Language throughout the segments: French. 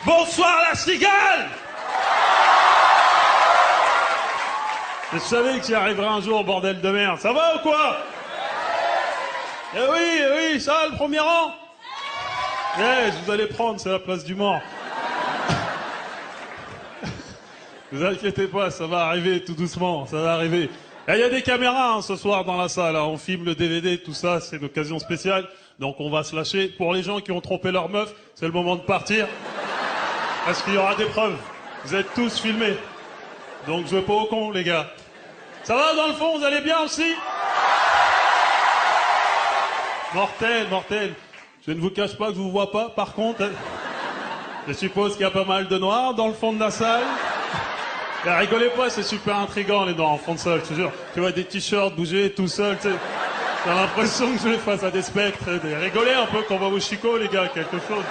Bonsoir la cigale. Je savais que j'y arriverais un jour, bordel de merde. Ça va ou quoi? Eh oui, ça, le premier rang. Eh, je vous allez prendre, c'est la place du mort. Vous inquiétez pas, ça va arriver tout doucement, ça va arriver. Il y a des caméras ce soir dans la salle, on filme le DVD, tout ça, c'est une occasion spéciale. Donc on va se lâcher. Pour les gens qui ont trompé leur meuf, c'est le moment de partir. Parce qu'il y aura des preuves. Vous êtes tous filmés. Donc jouez pas au con, les gars. Ça va dans le fond, vous allez bien aussi? Mortel. Je ne vous cache pas que je vous vois pas, par contre. Je suppose qu'il y a pas mal de noirs dans le fond de la salle. Et rigolez pas, c'est super intriguant les noirs en fond de salle, je te jure. Tu vois des t-shirts bouger tout seul, tu sais. T'as l'impression que je vais face à des spectres. Rigolez un peu qu'on va au Chico, les gars, quelque chose.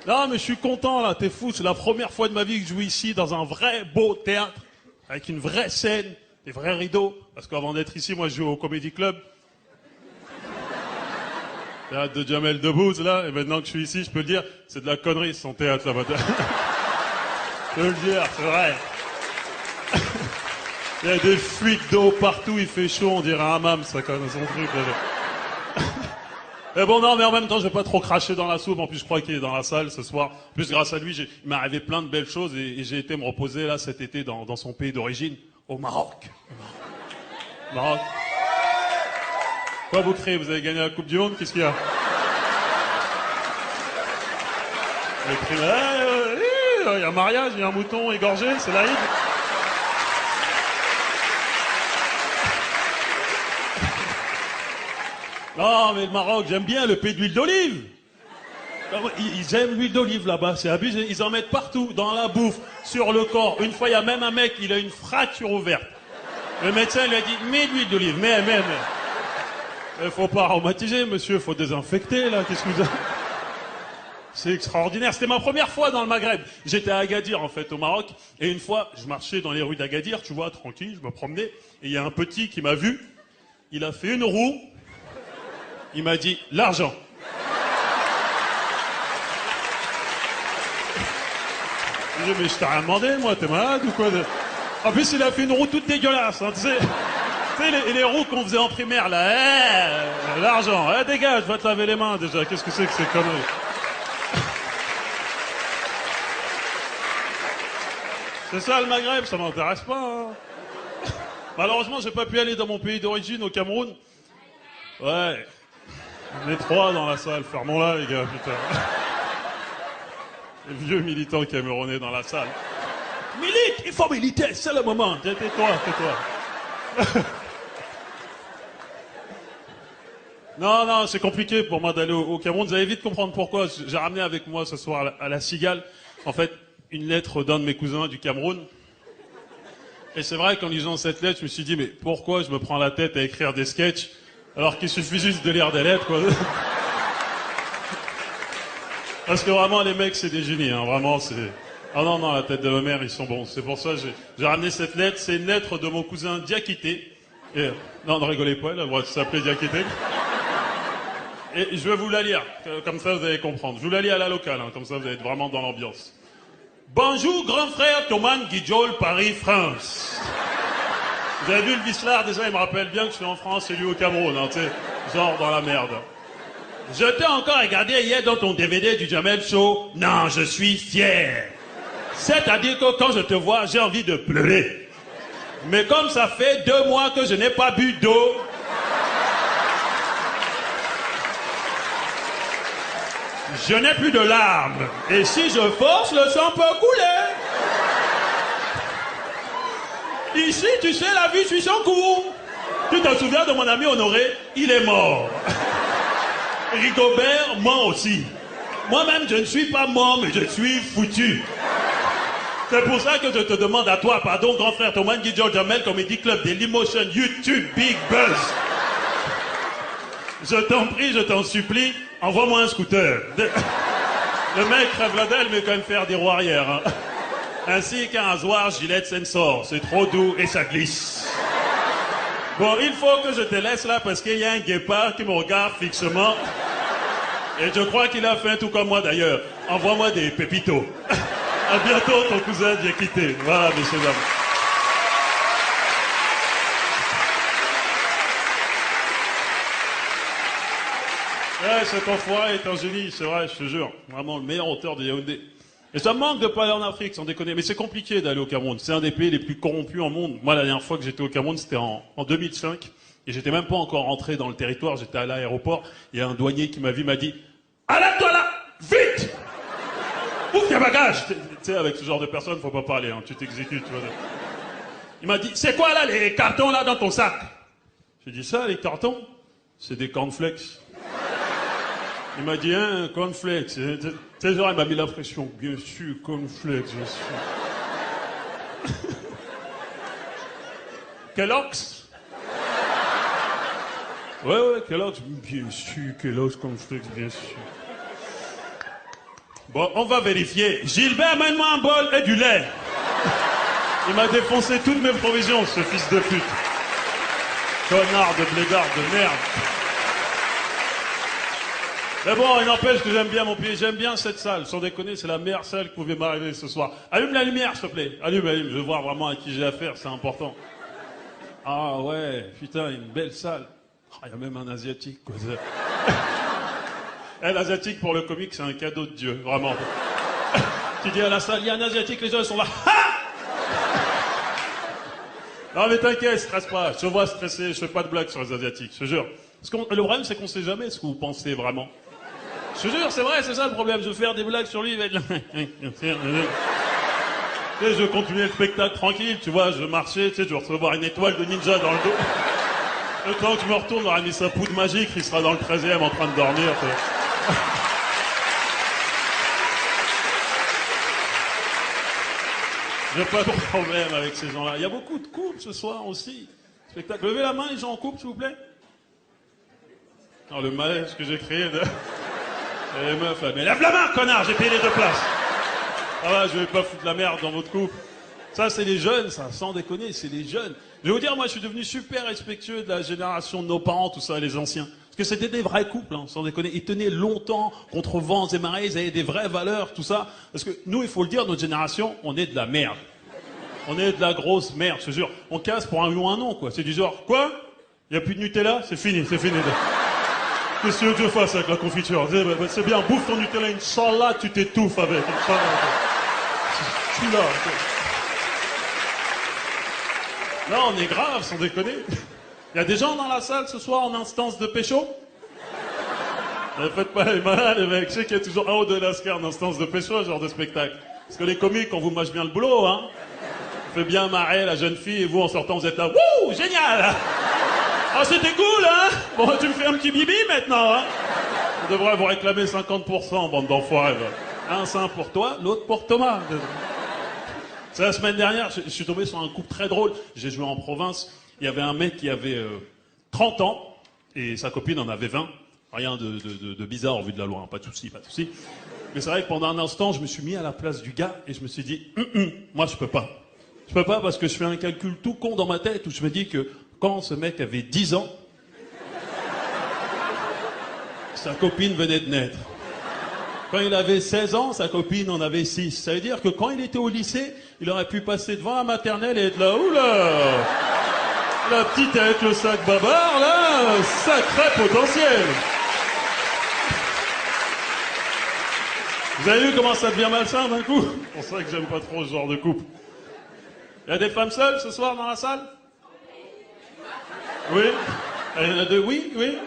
Non, mais je suis content, là, t'es fou. C'est la première fois de ma vie que je joue ici, dans un vrai beau théâtre, avec une vraie scène, des vrais rideaux. Parce qu'avant d'être ici, moi, je joue au Comedy Club. Théâtre de Jamel Debbouze, là. Et maintenant que je suis ici, je peux le dire, c'est de la connerie, son théâtre, là-bas. Je peux le dire, c'est vrai. Il y a des fuites d'eau partout, il fait chaud, on dirait un hammam, ça, quand même, son truc, là. Mais bon, non, mais en même temps, je vais pas trop cracher dans la soupe. En plus, je crois qu'il est dans la salle ce soir. En plus, grâce à lui, il m'est arrivé plein de belles choses et j'ai été me reposer, là, cet été, dans son pays d'origine, au Maroc. Maroc. Quoi, vous criez? Vous avez gagné la Coupe du Monde? Qu'est-ce qu'il y a? Il y a un mariage, il y a un mouton égorgé, c'est l'Aïd. Non, mais le Maroc, j'aime bien le pays de l'huile d'olive. Ils aiment l'huile d'olive là-bas, c'est abusé. Ils en mettent partout, dans la bouffe, sur le corps. Une fois, il y a même un mec, il a une fracture ouverte. Le médecin lui a dit, mets de l'huile d'olive, mais. Faut pas aromatiser, monsieur, faut désinfecter, là, qu'est-ce que vous avez... C'est extraordinaire, c'était ma première fois dans le Maghreb. J'étais à Agadir, en fait, au Maroc, et une fois, je marchais dans les rues d'Agadir, tu vois, tranquille, je me promenais, et il y a un petit qui m'a vu, il a fait une roue, il m'a dit, l'argent. J'ai dit, mais je t'ai rien demandé, moi, t'es malade ou quoi? En plus, il a fait une roue toute dégueulasse, hein, tu sais, les roues qu'on faisait en primaire, là, l'argent, dégage, va te laver les mains, déjà, qu'est-ce que c'est que ces conneries? C'est ça le Maghreb, ça m'intéresse pas. Hein. Malheureusement, j'ai pas pu aller dans mon pays d'origine, au Cameroun. Ouais. On est 3 dans la salle, fermons-la les gars, putain. Les vieux militants camerounais dans la salle. Milite, il faut militer, c'est le moment. Tais-toi, tais-toi. Non, c'est compliqué pour moi d'aller au Cameroun. Vous allez vite comprendre pourquoi. J'ai ramené avec moi ce soir à la Cigale, en fait, une lettre d'un de mes cousins du Cameroun. Et c'est vrai qu'en lisant cette lettre, je me suis dit, mais pourquoi je me prends la tête à écrire des sketchs alors qu'il suffit juste de lire des lettres, quoi. Parce que vraiment, les mecs, c'est des génies, hein. Vraiment, c'est... Ah non, la tête de ma mère, ils sont bons. C'est pour ça que j'ai ramené cette lettre. C'est une lettre de mon cousin Diakité. Et... Non, ne rigolez pas, elle a le droit de s'appeler Diakité. Et je vais vous la lire, comme ça vous allez comprendre. Je vous la lis à la locale, hein, comme ça vous allez être vraiment dans l'ambiance. Bonjour, grand frère Thomas Guidjol, Paris, France. Vous avez vu le Vislard, déjà il me rappelle bien que je suis en France et lui au Cameroun, hein, tu sais, genre dans la merde. Je t'ai encore regardé hier dans ton DVD du Jamel Show. Non, je suis fier. C'est-à-dire que quand je te vois, j'ai envie de pleurer. Mais comme ça fait 2 mois que je n'ai pas bu d'eau... Je n'ai plus de larmes. Et si je force, le sang peut couler. Ici, tu sais, la vie suit son cours. Tu te souviens de mon ami Honoré? Il est mort. Rigobert, moi aussi. Moi-même, je ne suis pas mort, mais je suis foutu. C'est pour ça que je te demande à toi, pardon, grand frère Thomas Guidjol Jamel, Comedy Club, Dailymotion, YouTube, Big Buzz. Je t'en prie, je t'en supplie, envoie-moi un scooter. Le mec crève la dalle, mais quand même faire des roues arrière. Hein. Ainsi qu'un rasoir Gillette Sensor. C'est trop doux et ça glisse. Bon, il faut que je te laisse là parce qu'il y a un guépard qui me regarde fixement. Et je crois qu'il a faim tout comme moi d'ailleurs. Envoie-moi des pépitos. À bientôt, ton cousin Diakité. Voilà, messieurs, dames. Ouais, cet enfoiré est un génie, c'est vrai, je te jure. Vraiment le meilleur auteur de Yaoundé. Et ça me manque de pas aller en Afrique, sans déconner. Mais c'est compliqué d'aller au Cameroun. C'est un des pays les plus corrompus au monde. Moi, la dernière fois que j'étais au Cameroun, c'était en 2005. Et j'étais même pas encore rentré dans le territoire. J'étais à l'aéroport. Il y a un douanier qui m'a vu, m'a dit « Arrête-toi là! Vite! Ouvre tes bagages !» Tu sais, avec ce genre de personnes, faut pas parler, hein. Tu t'exécutes, tu vois. Il m'a dit « C'est quoi là, les cartons là dans ton sac ?» J'ai dit « Ça, les cartons? C'est des cornflakes. » Il m'a dit, hein, cornflakes. Tu sais, genre, il m'a mis la pression. Bien sûr, cornflakes, bien sûr. Kellogg's? Ouais, Kellogg's. Bien sûr, Kellogg's, cornflakes, bien sûr. Bon, on va vérifier. Gilbert, amène-moi un bol et du lait. Il m'a défoncé toutes mes provisions, ce fils de pute. Connard de blédard de merde. Mais bon, il n'empêche que j'aime bien mon pays, j'aime bien cette salle. Sans déconner, c'est la meilleure salle qui pouvait m'arriver ce soir. Allume la lumière, s'il te plaît. Allume, je veux voir vraiment à qui j'ai affaire, c'est important. Ah ouais, putain, une belle salle. Ah, il y a même un asiatique, quoi. L'asiatique pour le comique, c'est un cadeau de Dieu, vraiment. Tu dis à la salle, il y a un asiatique, les gens sont là. Non mais t'inquiète, stresse pas. Je te vois stressé, je fais pas de blagues sur les asiatiques, je te jure. Parce que le problème, c'est qu'on sait jamais ce que vous pensez vraiment. Je te jure, c'est vrai, c'est ça le problème. Je vais faire des blagues sur lui, il va être là. Tu sais, je vais continuer le spectacle tranquille, tu vois, je vais marcher, tu sais, je vais recevoir une étoile de ninja dans le dos. Le temps que je me retourne, on aura mis sa poudre magique, il sera dans le 13e en train de dormir. J'ai pas de problème avec ces gens-là. Il y a beaucoup de couples ce soir aussi. Spectacle. Levez la main, les gens en couple, s'il vous plaît. Non, le malaise que j'ai créé de... Les meufs, là. Mais lève la main, connard, j'ai payé les 2 places. Ah ouais, je vais pas foutre la merde dans votre couple. Ça, c'est les jeunes, ça, sans déconner, c'est les jeunes. Je vais vous dire, moi, je suis devenu super respectueux de la génération de nos parents, tout ça, les anciens. Parce que c'était des vrais couples, hein, sans déconner. Ils tenaient longtemps contre vents et marées, ils avaient des vraies valeurs, tout ça. Parce que nous, il faut le dire, notre génération, on est de la merde. On est de la grosse merde, je te jure. On casse pour un oui ou un non, quoi. C'est du genre, quoi? Il n'y a plus de Nutella? C'est fini, c'est fini. Qu'est-ce que tu veux que je fasse avec la confiture? C'est bien, bouffe ton Nutella, Inch'Allah, tu t'étouffes avec. Inch'Allah. Je suis là. Non, on est grave, sans déconner. Il y a des gens dans la salle ce soir en instance de pécho? Ne faites pas les malades, les mecs. Je sais qu'il y a toujours un ou deux lascars en instance de pécho, ce genre de spectacle. Parce que les comiques, on vous mâche bien le boulot, hein. On fait bien marrer la jeune fille et vous, en sortant, vous êtes là. Wouh, génial! Ah, c'était cool, hein? Bon, tu me fais un petit bibi maintenant, hein? On devrait vous réclamer 50%, bande d'enfoirés. Un sein pour toi, l'autre pour Thomas. C'est la semaine dernière, je suis tombé sur un couple très drôle. J'ai joué en province. Il y avait un mec qui avait 30 ans et sa copine en avait 20. Rien de bizarre au vu de la loi, hein. Pas de souci, pas de souci. Mais c'est vrai que pendant un instant, je me suis mis à la place du gars et je me suis dit, moi je peux pas. Je peux pas parce que je fais un calcul tout con dans ma tête où je me dis que quand ce mec avait 10 ans, sa copine venait de naître. Quand il avait 16 ans, sa copine en avait 6. Ça veut dire que quand il était au lycée, il aurait pu passer devant la maternelle et être là, oula, la petite avec le sac bavard, là, sacré potentiel. Vous avez vu comment ça devient malsain d'un coup? C'est pour ça que j'aime pas trop ce genre de couple. Il y a des femmes seules ce soir dans la salle? Oui. Il y en a deux, oui, oui.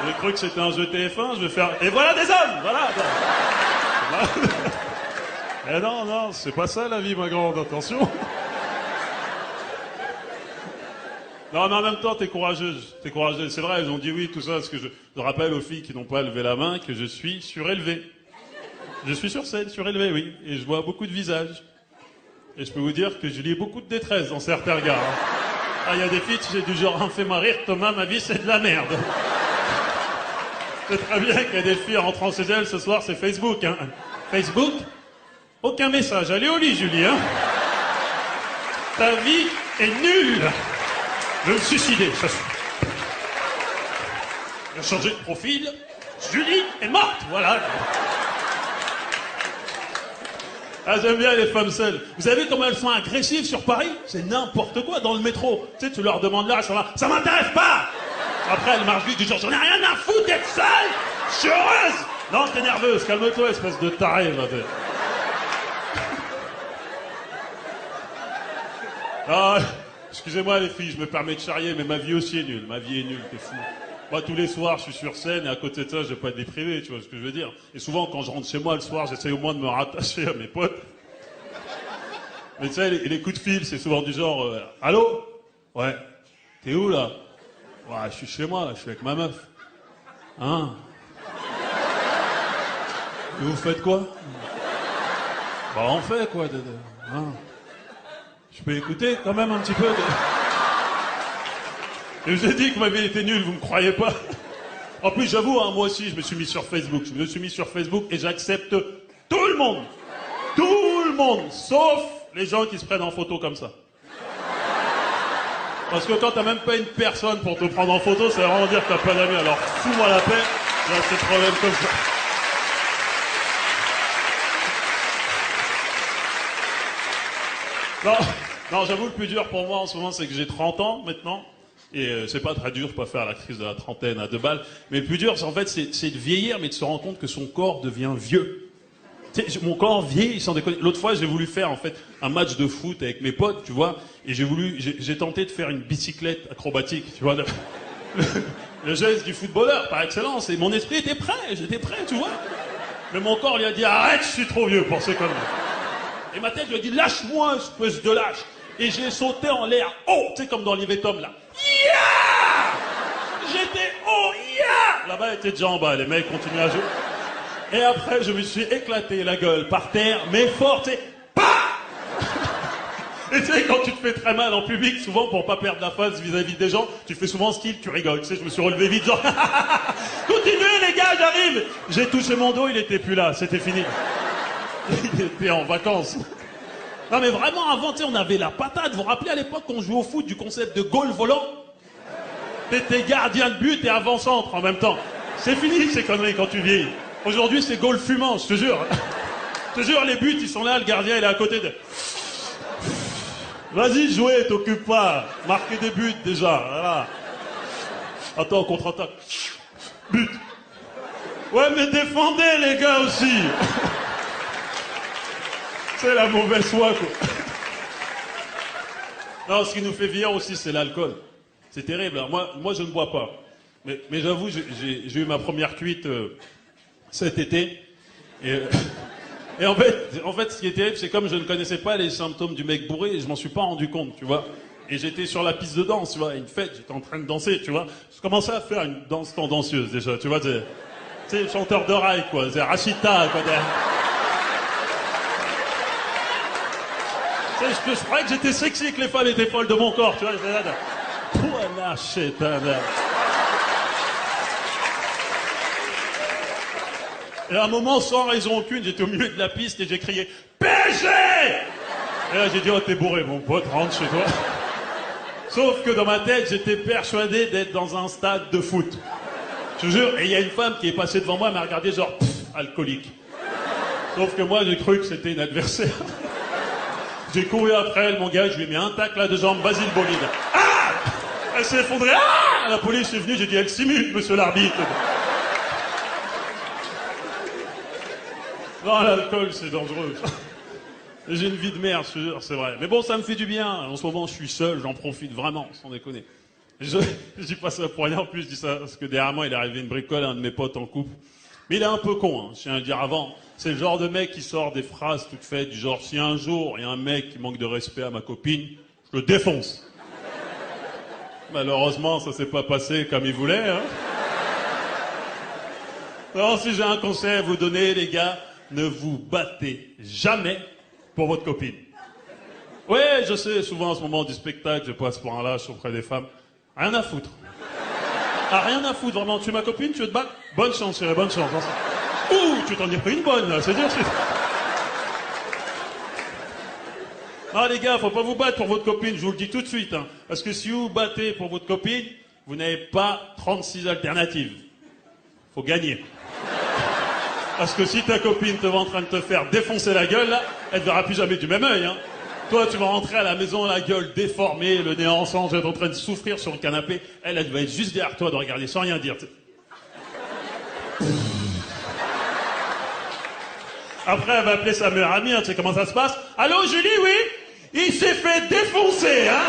J'ai cru que c'était un jeu TF1, je vais faire... Et voilà des hommes, voilà. Eh non, non, c'est pas ça la vie, ma grande, attention. Non, mais en même temps, t'es courageuse. T'es courageuse. C'est vrai, ils ont dit oui, tout ça, parce que je rappelle aux filles qui n'ont pas levé la main que je suis surélevé. Je suis sur scène, surélevé, oui. Et je vois beaucoup de visages. Et je peux vous dire que je lis beaucoup de détresse dans certains regards. Ah, il y a des filles, j'ai du genre, fais-moi rire, Thomas, ma vie, c'est de la merde. C'est très bien qu'il y a des filles rentrant chez elles ce soir, c'est Facebook, hein. Facebook? Aucun message. Allez au lit, Julie, hein. Ta vie est nulle. Je vais me suicider. Je vais changer de profil. Julie est morte, voilà. Ah, j'aime bien les femmes seules. Vous avez vu comment elles sont agressives sur Paris? C'est n'importe quoi dans le métro. Tu sais, tu leur demandes là, elles sont là, ça m'intéresse pas. Après, elles marchent vite du genre, j'en ai rien à foutre d'être seule. Je suis heureuse. Non, t'es nerveuse. Calme-toi, espèce de taré. Ah, excusez-moi les filles, je me permets de charrier, mais ma vie aussi est nulle. Ma vie est nulle, t'es fou. Moi, tous les soirs, je suis sur scène et à côté de ça, je vais pas être déprivé, tu vois ce que je veux dire. Et souvent, quand je rentre chez moi le soir, j'essaie au moins de me rattacher à mes potes. Mais tu sais, les coups de fil, c'est souvent du genre, allô? Ouais. T'es où, là? Ouais, je suis chez moi, là, je suis avec ma meuf. Hein? Et vous faites quoi? Bah, on fait quoi, hein? Je peux écouter quand même un petit peu Et je vous ai dit que ma vie était nulle, vous me croyez pas? En plus, j'avoue, hein, moi aussi, je me suis mis sur Facebook. Je me suis mis sur Facebook et j'accepte tout le monde. Tout le monde, sauf les gens qui se prennent en photo comme ça. Parce que quand t'as même pas une personne pour te prendre en photo, ça veut vraiment dire que t'as pas d'amis. Alors fous-moi la paix, j'ai ces problèmes comme ça. Non, j'avoue, le plus dur pour moi en ce moment, c'est que j'ai 30 ans maintenant. Et c'est pas très dur, je peux pas faire la crise de la trentaine à 2 balles. Mais le plus dur, en fait, c'est de vieillir, mais de se rendre compte que son corps devient vieux. Tu sais, mon corps vieillit, sans déconner. L'autre fois, j'ai voulu faire, en fait, un match de foot avec mes potes, tu vois. Et j'ai tenté de faire une bicyclette acrobatique, tu vois. Le geste du footballeur, par excellence. Et mon esprit était prêt, j'étais prêt, tu vois. Mais mon corps lui a dit, arrête, je suis trop vieux pour ces conneries. Et ma tête lui a dit, lâche-moi, espèce de lâche. Et j'ai sauté en l'air, oh, tu sais, comme dans l'Ivetom, là. Yeah! J'étais haut, yeah! Là-bas, elle était déjà en bas, les mecs continuaient à jouer. Et après, je me suis éclaté la gueule par terre, mais fort, tu sais, PAH! Et tu sais, quand tu te fais très mal en public, souvent, pour pas perdre la face vis-à-vis des gens, tu fais souvent style, tu rigoles. Tu sais, je me suis relevé vite, genre, continuez les gars, j'arrive! J'ai touché mon dos, il était plus là, c'était fini. Il était en vacances. Non mais vraiment, avant, tu sais, on avait la patate. Vous vous rappelez à l'époque qu'on jouait au foot du concept de goal volant? T'étais gardien de but et avant-centre en même temps. C'est fini ces conneries quand tu vieillis. Aujourd'hui, c'est goal fumant, je te jure. Je te jure, les buts, ils sont là, le gardien, il est à côté de... Vas-y, jouez, t'occupe pas. Marquez des buts déjà, voilà. Attends, contre-attaque. But. Ouais, mais défendez les gars aussi. C'est la mauvaise foi, quoi. Non, ce qui nous fait vieillir aussi, c'est l'alcool. C'est terrible. Alors, moi, je ne bois pas. Mais j'avoue, j'ai eu ma première cuite cet été. Et en fait, ce qui est terrible, c'est comme je ne connaissais pas les symptômes du mec bourré, et je m'en suis pas rendu compte, tu vois. Et j'étais sur la piste de danse, tu vois, à une fête, j'étais en train de danser, tu vois. Je commençais à faire une danse tendancieuse, déjà, tu vois. Tu sais, chanteur de rail, quoi. C'est Rachita, quoi. Tu sais, je croyais que j'étais sexy, que les femmes étaient folles de mon corps, tu vois. J'étais là, voilà, chétin, là. Et à un moment, sans raison aucune, j'étais au milieu de la piste et j'ai crié « PSG !» Et là, j'ai dit « Oh, t'es bourré, mon pote, rentre chez toi. » Sauf que dans ma tête, j'étais persuadé d'être dans un stade de foot. Je te jure, et il y a une femme qui est passée devant moi, elle m'a regardé genre « alcoolique ». Sauf que moi, j'ai cru que c'était une adversaire. J'ai couru après elle, mon gars, je lui ai mis un tacle à deux jambes, Basile Bolide. Ah! Elle s'est effondrée. Ah! La police est venue, j'ai dit « Elle simule, monsieur l'arbitre. » Non, l'alcool, c'est dangereux. J'ai une vie de merde, je te jure, c'est vrai. Mais bon, ça me fait du bien. En ce moment, je suis seul, j'en profite vraiment, sans déconner. Je dis pas ça pour rien, en plus, je dis ça parce que derrière moi, il est arrivé une bricole à un de mes potes en couple. Mais il est un peu con, hein, je tiens à le dire avant. C'est le genre de mec qui sort des phrases toutes faites, du genre, si un jour, il y a un mec qui manque de respect à ma copine, je le défonce. Malheureusement, ça s'est pas passé comme il voulait, hein. Alors, si j'ai un conseil à vous donner, les gars, ne vous battez jamais pour votre copine. Ouais, je sais, souvent en ce moment du spectacle, je passe pour un lâche auprès des femmes. Rien à foutre. Ah, rien à foutre, vraiment. Tu es ma copine, tu veux te battre? Bonne chance, chérie, bonne chance. Ouh, tu t'en es pris une bonne, là, c'est dur. Ah, les gars, faut pas vous battre pour votre copine, je vous le dis tout de suite. Hein, parce que si vous vous battez pour votre copine, vous n'avez pas 36 alternatives. Faut gagner. Parce que si ta copine te voit en train de te faire défoncer la gueule, là, elle te verra plus jamais du même œil, hein. Toi, tu vas rentrer à la maison, la gueule déformée, le nez en sang, tu vas être en train de souffrir sur le canapé. Elle va être juste derrière toi, de regarder sans rien dire. Après, elle va appeler sa meilleure amie, hein, tu sais comment ça se passe? Allô, Julie, oui? Il s'est fait défoncer, hein?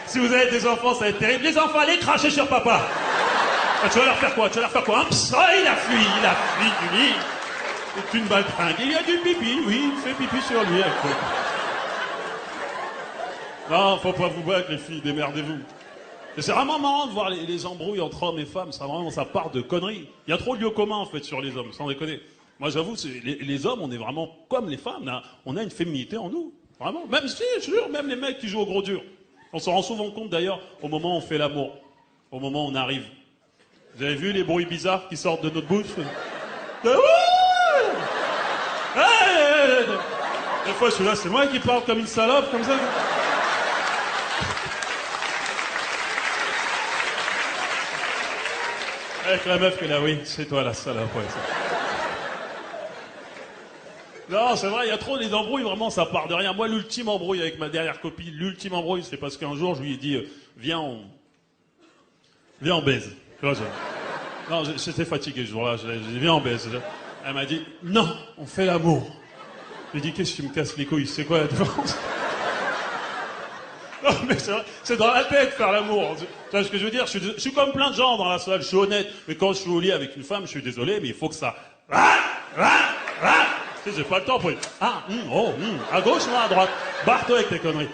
Si vous avez des enfants, ça va être terrible. Les enfants, allez cracher sur papa. Ah, tu vas leur faire quoi? Tu vas leur faire quoi? Ah, il a fui du lit. C'est une baltringue. Il y a du pipi, oui, il fait pipi sur lui. Non, faut pas vous battre, les filles, démerdez-vous. Et c'est vraiment marrant de voir les embrouilles entre hommes et femmes, ça part de conneries. Il y a trop de lieux communs, en fait, sur les hommes, sans déconner. Moi, j'avoue, les hommes, on est vraiment comme les femmes, là. On a une féminité en nous. Vraiment. Même si, je jure, même les mecs qui jouent au gros dur. On s'en rend souvent compte, d'ailleurs, au moment où on fait l'amour. Au moment où on arrive. Vous avez vu les bruits bizarres qui sortent de notre bouche? Des fois, je suis là, c'est moi qui parle comme une salope, comme ça. Avec la meuf qui est là, oui, c'est toi la salope, ouais, non, c'est vrai, il y a trop les embrouilles, vraiment, ça part de rien. Moi, l'ultime embrouille avec ma dernière copine, l'ultime embrouille, c'est parce qu'un jour, je lui ai dit, viens, on baise. Tu vois, non, j'étais fatigué ce jour-là, j'ai dit, viens, on baise. Elle m'a dit, non, on fait l'amour. J'ai dit, qu'est-ce que tu me casses les couilles? C'est quoi la différence? Non, mais c'est dans la tête faire l'amour. Tu vois ce que je veux dire? Je suis comme plein de gens dans la salle, je suis honnête. Mais quand je suis au lit avec une femme, je suis désolé, mais il faut que ça... Tu sais, j'ai pas le temps pour... à gauche ou à droite? Barre-toi avec tes conneries.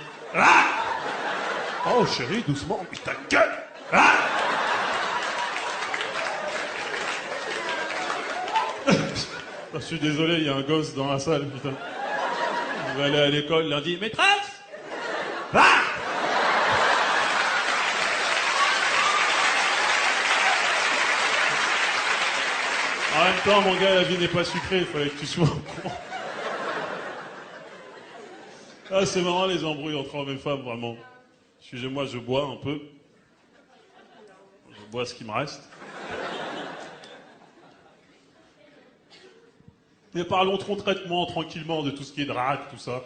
Oh, chérie, doucement, mais ta gueule. Je suis désolé, il y a un gosse dans la salle, putain. Il va aller à l'école lundi. Maîtresse! En même temps, mon gars, la vie n'est pas sucrée, il fallait que tu sois au courant. Ah, c'est marrant les embrouilles entre hommes et femmes, vraiment. Excusez-moi, je bois un peu. Je bois ce qui me reste. Mais parlons trop traitement, tranquillement, de tout ce qui est drague, tout ça.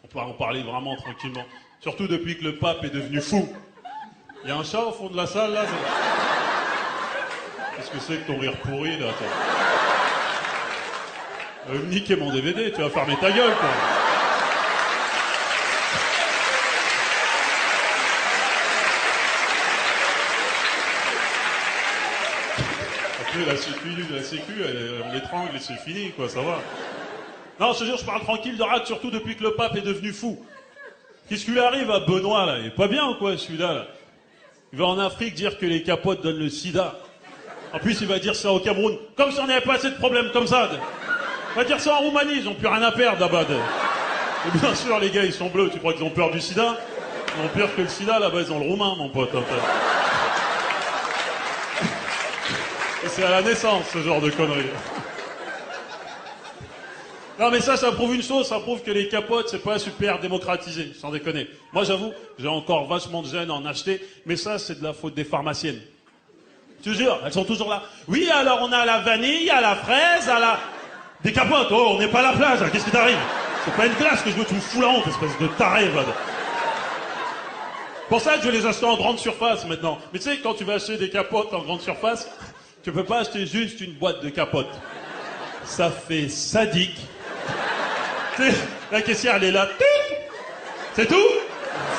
On peut en parler vraiment tranquillement. Surtout depuis que le pape est devenu fou. Il y a un chat au fond de la salle, là. Qu'est-ce que c'est que ton rire pourri, là? Tu vas me niquer mon DVD, tu vas fermer ta gueule, quoi. La sécu, on l'étrangle et c'est fini, quoi, ça va. Non, je te jure, je parle tranquille de rate, surtout depuis que le pape est devenu fou. Qu'est-ce qui lui arrive à Benoît, là? Il est pas bien, quoi, celui-là, là. Il va en Afrique dire que les capotes donnent le sida. En plus, il va dire ça au Cameroun. Comme si on n'avait pas assez de problèmes comme ça. Il va dire ça en Roumanie, ils ont plus rien à perdre, là-bas. Et bien sûr, les gars, ils sont bleus. Tu crois qu'ils ont peur du sida? Ils ont peur que le sida, là-bas, ils ont le roumain, mon pote. Et c'est à la naissance, ce genre de conneries. Non mais ça prouve une chose, ça prouve que les capotes c'est pas super démocratisé, sans déconner. Moi j'avoue, j'ai encore vachement de gêne à en acheter, mais ça c'est de la faute des pharmaciennes. Je te jure, elles sont toujours là. Oui alors on a la vanille, à la fraise, à la... Des capotes, oh on n'est pas à la plage, hein. Qu'est-ce qui t'arrive? C'est pas une glace que je veux, tu me fous la honte, espèce de taré, va. Pour ça que je les achète en grande surface maintenant. Mais tu sais, quand tu vas acheter des capotes en grande surface, tu peux pas acheter juste une boîte de capotes. Ça fait sadique. La caissière, elle est là. C'est tout?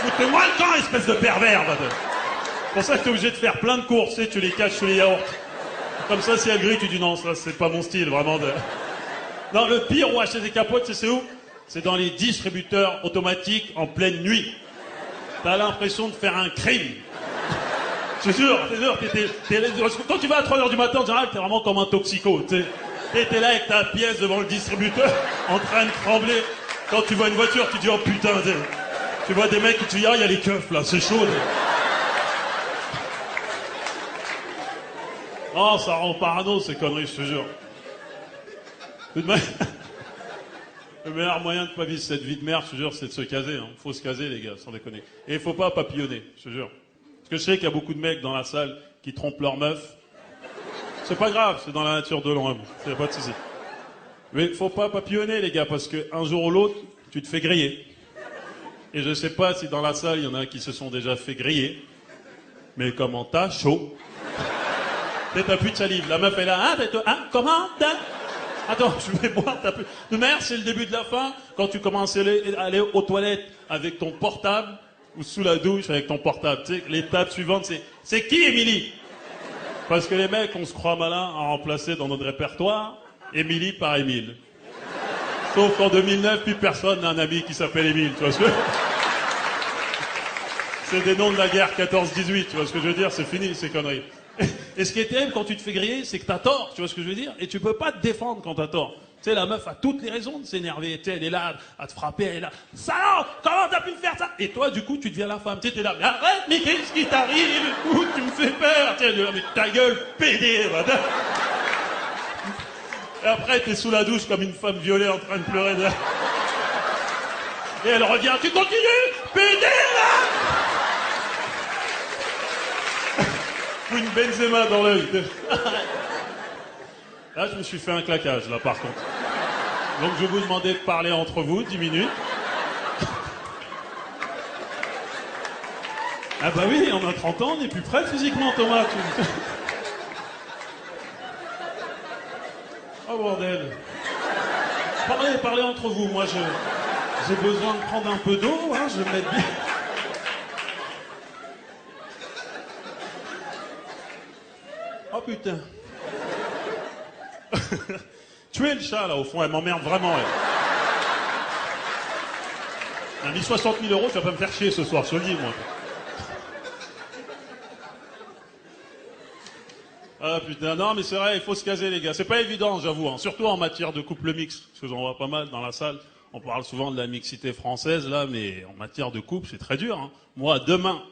Foutez-moi le camp, espèce de pervers. C'est pour ça que t'es obligé de faire plein de courses, tu les caches sous les yaourts. Comme ça, si elle grille, tu dis non, ça, c'est pas mon style, vraiment. Non, le pire où acheter des capotes, c'est où? C'est dans les distributeurs automatiques en pleine nuit. T'as l'impression de faire un crime. C'est sûr, quand tu vas à 3h du matin, en général, t'es vraiment comme un toxico, tu sais. T'es là avec ta pièce devant le distributeur, en train de trembler. Quand tu vois une voiture, tu dis oh putain, tu vois des mecs qui te disent ah il y a les keufs là, c'est chaud. Oh ça rend parano ces conneries, je te jure. Le meilleur moyen de pas vivre cette vie de merde, je te jure, c'est de se caser. Hein. Faut se caser les gars, sans déconner. Et il faut pas papillonner, je te jure. Parce que je sais qu'il y a beaucoup de mecs dans la salle qui trompent leur meuf. C'est pas grave, c'est dans la nature de l'homme, c'est pas de souci. Mais faut pas papillonner les gars, parce que un jour ou l'autre, tu te fais griller. Et je sais pas si dans la salle, il y en a qui se sont déjà fait griller. Mais comment t'as chaud? T'as plus de salive, la meuf est là, comment t'as... Attends, je vais boire, t'as plus... De merde, c'est le début de la fin, quand tu commences à aller aux toilettes avec ton portable, ou sous la douche avec ton portable, tu sais, l'étape suivante, c'est qui, Émilie? Parce que les mecs, on se croit malin à remplacer dans notre répertoire Émilie par Émile. Sauf qu'en 2009, plus personne n'a un ami qui s'appelle Émile, tu vois ce que... C'est des noms de la guerre 14-18, tu vois ce que je veux dire? C'est fini, ces conneries. Et ce qui est terrible quand tu te fais griller, c'est que t'as tort, tu vois ce que je veux dire? Et tu peux pas te défendre quand t'as tort. Tu sais, la meuf a toutes les raisons de s'énerver, tu sais, elle est là à te frapper, elle est là, salaud, comment t'as pu me faire ça? Et toi, du coup, tu deviens la femme, tu sais, t'es là, mais arrête, mais qu'est-ce qui t'arrive? Tu me fais peur, tu sais, mais ta gueule, pédé, voilà. Et après, t'es sous la douche comme une femme violée en train de pleurer. Et elle revient, tu continues, pédé, là! Ou une Benzema dans l'œil. Là, je me suis fait un claquage, là, par contre. Donc, je vais vous demander de parler entre vous, 10 minutes. Ah bah oui, on a 30 ans, on n'est plus prêt physiquement, Thomas. Oh, bordel. Parlez entre vous. Moi, j'ai besoin de prendre un peu d'eau, hein, je vais me mettre bien. Oh putain. Tuer le chat là au fond, elle m'emmerde vraiment elle. Elle a mis 60 000 €, tu vas pas me faire chier ce soir, je te le dis moi. Ah putain, non mais c'est vrai, il faut se caser les gars. C'est pas évident j'avoue, hein. Surtout en matière de couple mixte, parce que j'en vois pas mal dans la salle. On parle souvent de la mixité française là, mais en matière de couple c'est très dur. Hein. Moi demain,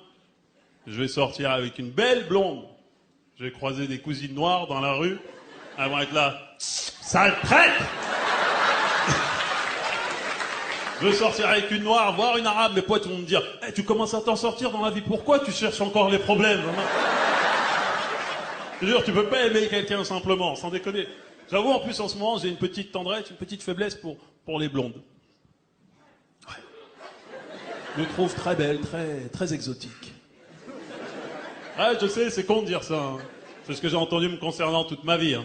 je vais sortir avec une belle blonde. Je vais croiser des cousines noires dans la rue. Elles vont être là. Sale traître! Je veux sortir avec une noire, voir une arabe. Mes potes vont me dire hey, tu commences à t'en sortir dans la vie. Pourquoi tu cherches encore les problèmes? Je te jure, tu peux pas aimer quelqu'un simplement, sans déconner. J'avoue, en plus, en ce moment, j'ai une petite tendresse, une petite faiblesse pour les blondes. Ouais. Je les trouve très belles, très exotiques. Ouais, je sais, c'est con de dire ça. Hein. C'est ce que j'ai entendu me concernant toute ma vie. Hein.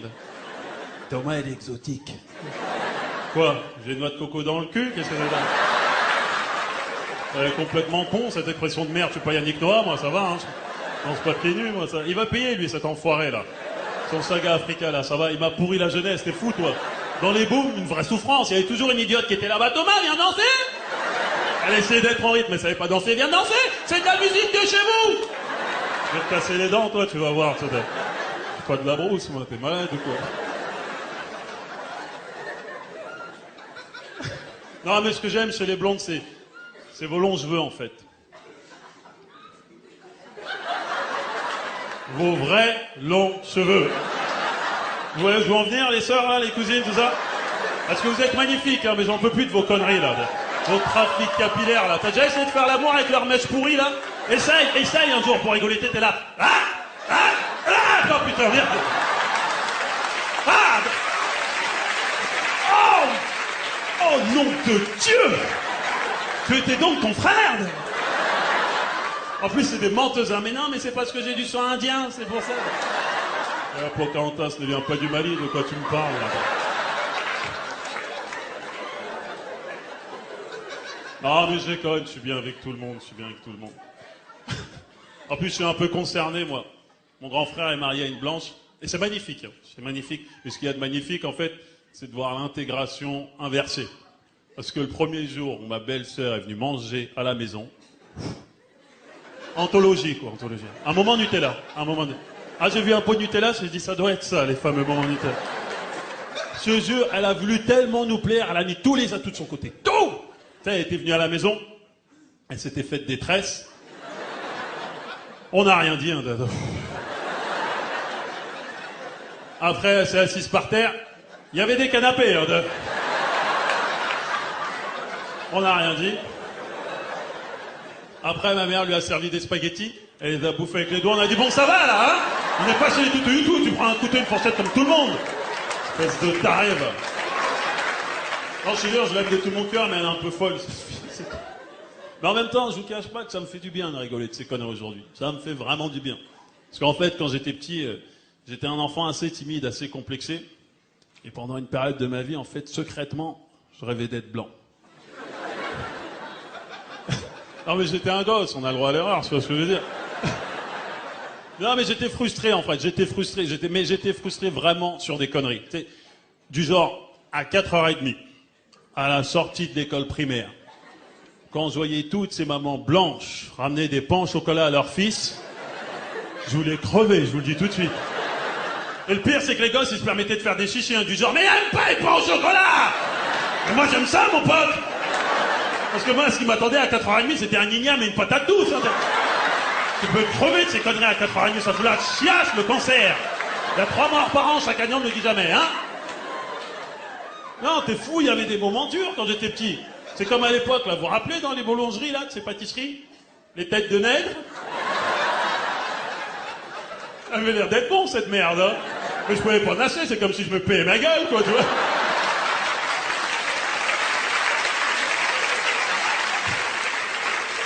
Thomas, elle est exotique. Quoi? J'ai une noix de coco dans le cul? Qu'est-ce que c'est là? Elle est complètement con, cette expression de merde. Je suis pas Yannick Noah, moi, ça va. Hein. Je pense pas pieds nus, moi. Ça. Il va payer, lui, cet enfoiré, là. Son saga Africa, là, ça va, il m'a pourri la jeunesse, t'es fou, toi. Dans les booms, une vraie souffrance. Il y avait toujours une idiote qui était là-bas. Thomas, viens danser! Elle essayait d'être en rythme, mais savait pas danser. Viens danser! C'est de la musique de chez vous! Je vais te casser les dents, toi, tu vas voir. C'est pas de la brousse, moi, t'es malade ou quoi? Non, mais ce que j'aime chez les blondes, c'est vos longs cheveux, en fait. Vos vrais longs cheveux. Vous voyez où je veux en venir, les sœurs, là, les cousines, tout ça? Parce que vous êtes magnifiques, hein, mais j'en peux plus de vos conneries, là. Vos trafics capillaires, là. T'as déjà essayé de faire l'amour avec leur mèche pourrie, là? Essaye un jour pour rigoler, t'es là. Oh putain, merde. Oh, nom de Dieu! Tu étais donc ton frère? En plus, c'est des menteuses, hein. Mais non, mais c'est parce que j'ai du sang indien, c'est pour ça. Pocahontas ne vient pas du Mali, de quoi tu me parles, là? Non, mais je déconne, je suis bien avec tout le monde, En plus, je suis un peu concerné, moi. Mon grand frère est marié à une blanche, et c'est magnifique, hein. C'est magnifique. Et ce qu'il y a de magnifique, en fait, c'est de voir l'intégration inversée. Parce que le premier jour où ma belle-sœur est venue manger à la maison, anthologie, quoi, anthologie. Un moment Nutella, Ah, j'ai vu un pot de Nutella, j'ai dit, ça doit être ça, les fameux moments Nutella. Ce jeu, elle a voulu tellement nous plaire, elle a mis tous les atouts de son côté. Tout! Tu sais, elle était venue à la maison, elle s'était faite des tresses. On n'a rien dit, hein. Après, elle s'est assise par terre. Il y avait des canapés, hein. On n'a rien dit. Après, ma mère lui a servi des spaghettis. Elle les a bouffés avec les doigts. On a dit, bon, ça va, là, hein? On n'est pas chez les toutous du tout. Tu prends un couteau, une fourchette comme tout le monde. Espèce de taré, va. Non, je suis sûr, je l'aime de tout mon cœur, mais elle est un peu folle. Mais en même temps, je vous cache pas que ça me fait du bien de rigoler de ces conneries aujourd'hui. Ça me fait vraiment du bien. Parce qu'en fait, quand j'étais petit, j'étais un enfant assez timide, assez complexé. Et pendant une période de ma vie, en fait, secrètement, je rêvais d'être blanc. Non, mais j'étais un gosse, on a le droit à l'erreur, c'est pas ce que je veux dire. Non, mais j'étais frustré, en fait. J'étais frustré vraiment sur des conneries. Tu sais, du genre, à 4h30, à la sortie de l'école primaire, quand je voyais toutes ces mamans blanches ramener des pains au chocolat à leur fils, je voulais crever, je vous le dis tout de suite. Et le pire, c'est que les gosses, ils se permettaient de faire des chichis, hein, du genre, mais j'aime pas les pains au chocolat! Et moi, j'aime ça, mon pote! Parce que moi, ce qui m'attendait à 4h30, c'était un igname et une patate douce. Hein. Tu peux crever de ces conneries à 4h30, ça fout la chiasse, le cancer. Il y a 3 morts par an, chaque année, on ne le dit jamais, hein. Non, t'es fou, il y avait des moments durs quand j'étais petit. C'est comme à l'époque, là, vous vous rappelez dans les boulangeries, là, de ces pâtisseries? Les têtes de nègre? Ça avait l'air d'être bon, cette merde, hein. Mais je pouvais pas nasser, c'est comme si je me payais ma gueule, quoi, tu vois.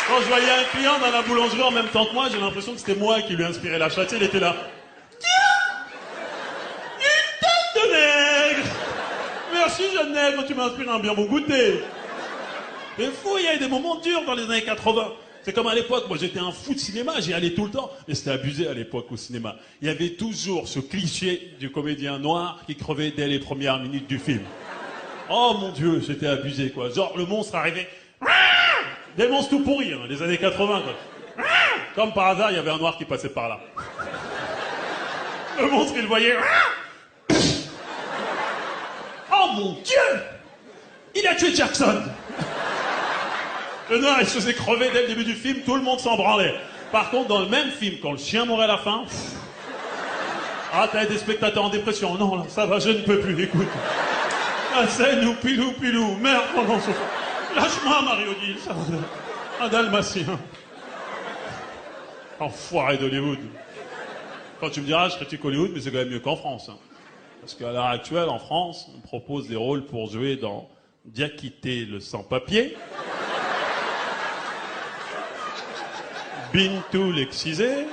Quand je voyais un client dans la boulangerie en même temps que moi, j'ai l'impression que c'était moi qui lui inspirais la chatte. Il était là. Tiens! Une tête de nègre! Merci, jeune nègre, tu m'as inspiré un bien bon goûter. C'est fou, il y avait des moments durs dans les années 80. C'est comme à l'époque, moi j'étais un fou de cinéma, j'y allais tout le temps. Mais c'était abusé à l'époque au cinéma. Il y avait toujours ce cliché du comédien noir qui crevait dès les premières minutes du film. Oh mon Dieu, c'était abusé, quoi. Genre, le monstre arrivait... Des monstres tout pourris, hein, des années 80, quoi. Comme par hasard, il y avait un noir qui passait par là. Le monstre, il le voyait. Oh mon Dieu! Il a tué Jackson! Le noir, il se faisait crever dès le début du film, tout le monde s'en branlait. Par contre, dans le même film, quand le chien mourait à la fin... Ah, t'avais des spectateurs en dépression. Non, là, ça va, je ne peux plus, écoute. La scène où pilou, merde, pendant ce... Lâche-moi, Mario Guy, ça va. Un dalmatien. Enfoiré d'Hollywood. Quand tu me diras, je critique Hollywood, mais c'est quand même mieux qu'en France. Hein. Parce qu'à l'heure actuelle, en France, on propose des rôles pour jouer dans Diakité le sans-papier, Bintou l'excisé,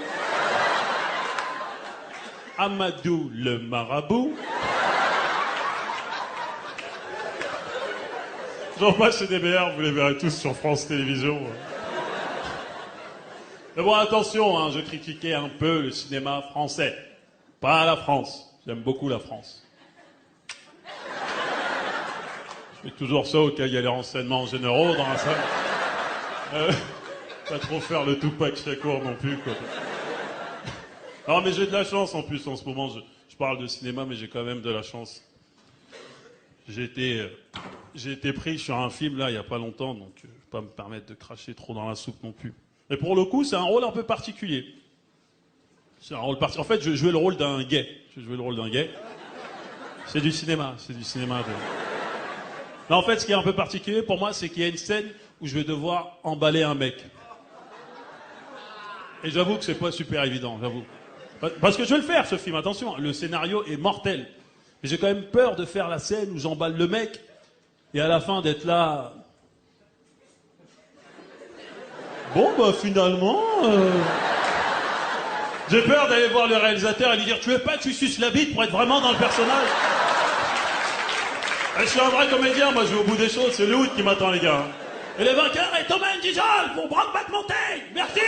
Amadou le marabout, Jean-Paul CDBR, vous les verrez tous sur France Télévisions. Mais bon, attention, hein, je critiquais un peu le cinéma français. Pas la France. J'aime beaucoup la France. Je fais toujours ça au cas où il y a les renseignements généraux dans la salle. Pas trop faire le Tupac Shakur non plus, quoi. Non, mais j'ai de la chance en plus en ce moment. Je parle de cinéma, mais j'ai quand même de la chance. J'ai été pris sur un film là il y a pas longtemps, donc je vais pas me permettre de cracher trop dans la soupe non plus. Mais pour le coup, c'est un rôle un peu particulier. C'est un rôle particulier. En fait, je jouais le rôle d'un gay. Je jouais le rôle d'un gay. C'est du cinéma. C'est du cinéma. Non, en fait, ce qui est un peu particulier pour moi, c'est qu'il y a une scène où je vais devoir emballer un mec. Et j'avoue que c'est pas super évident, j'avoue. Parce que je vais le faire, ce film, attention. Le scénario est mortel. Mais j'ai quand même peur de faire la scène où j'emballe le mec et à la fin d'être là... Bon, bah finalement... J'ai peur d'aller voir le réalisateur et lui dire « Tu veux pas que tu suces la bite pour être vraiment dans le personnage ?» Je suis un vrai comédien, moi je vais au bout des choses, c'est Hollywood qui m'attend les gars. Et le vainqueur est Thomas Njijol pour Brokeback Mountain. Merci.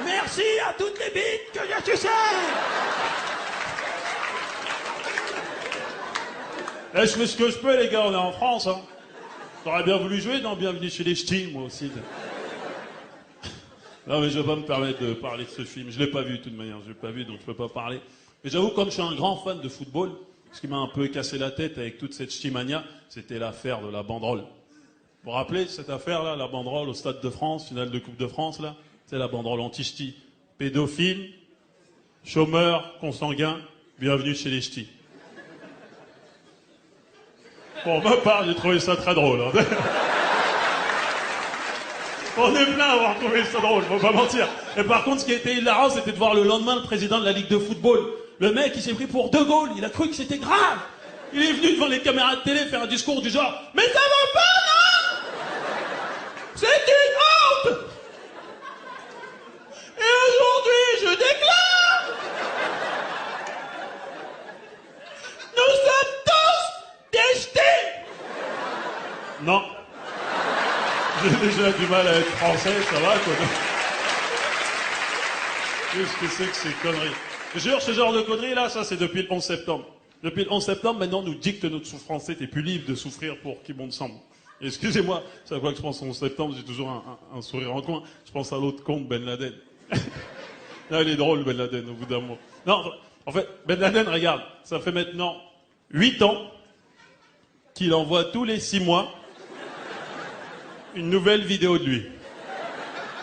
Merci à toutes les bites que j'ai sucées. Je fais ce que je peux les gars, on est en France. Hein. T'aurais bien voulu jouer dans Bienvenue chez les Ch'tis, moi aussi. Non mais je vais pas me permettre de parler de ce film, je l'ai pas vu de toute manière, je l'ai pas vu donc je peux pas parler. Mais j'avoue, comme je suis un grand fan de football, ce qui m'a un peu cassé la tête avec toute cette ch'timania, c'était l'affaire de la banderole. Vous vous rappelez cette affaire-là, la banderole au Stade de France, finale de Coupe de France, là? C'est la banderole anti-ch'ti. Pédophile, chômeur, consanguin, bienvenue chez les ch'tis. Pour ma part, j'ai trouvé ça très drôle. Hein. On est plein à avoir trouvé ça drôle, faut pas mentir. Et par contre, ce qui était hilarant, c'était de voir le lendemain le président de la Ligue de football. Le mec, il s'est pris pour De Gaulle, il a cru que c'était grave. Il est venu devant les caméras de télé faire un discours du genre « Mais ça va pas, non? C'est une honte! Et aujourd'hui, je déclare... Nous sommes tous des ch'tis !» Non. J'ai déjà du mal à être français, ça va, quoi. Qu'est-ce que c'est que ces conneries? Je jure, ce genre de conneries, là, ça, c'est depuis le 11 septembre. Depuis le 11 septembre, maintenant, nous dicte notre souffrance. T'es plus libre de souffrir pour qui bon te semble. Excusez-moi, chaque fois que je pense au 11 septembre, j'ai toujours un sourire en coin. Je pense à l'autre con, Ben Laden. Là, il est drôle, Ben Laden, au bout d'un mot. Non, en fait, Ben Laden, regarde, ça fait maintenant 8 ans qu'il envoie tous les 6 mois une nouvelle vidéo de lui.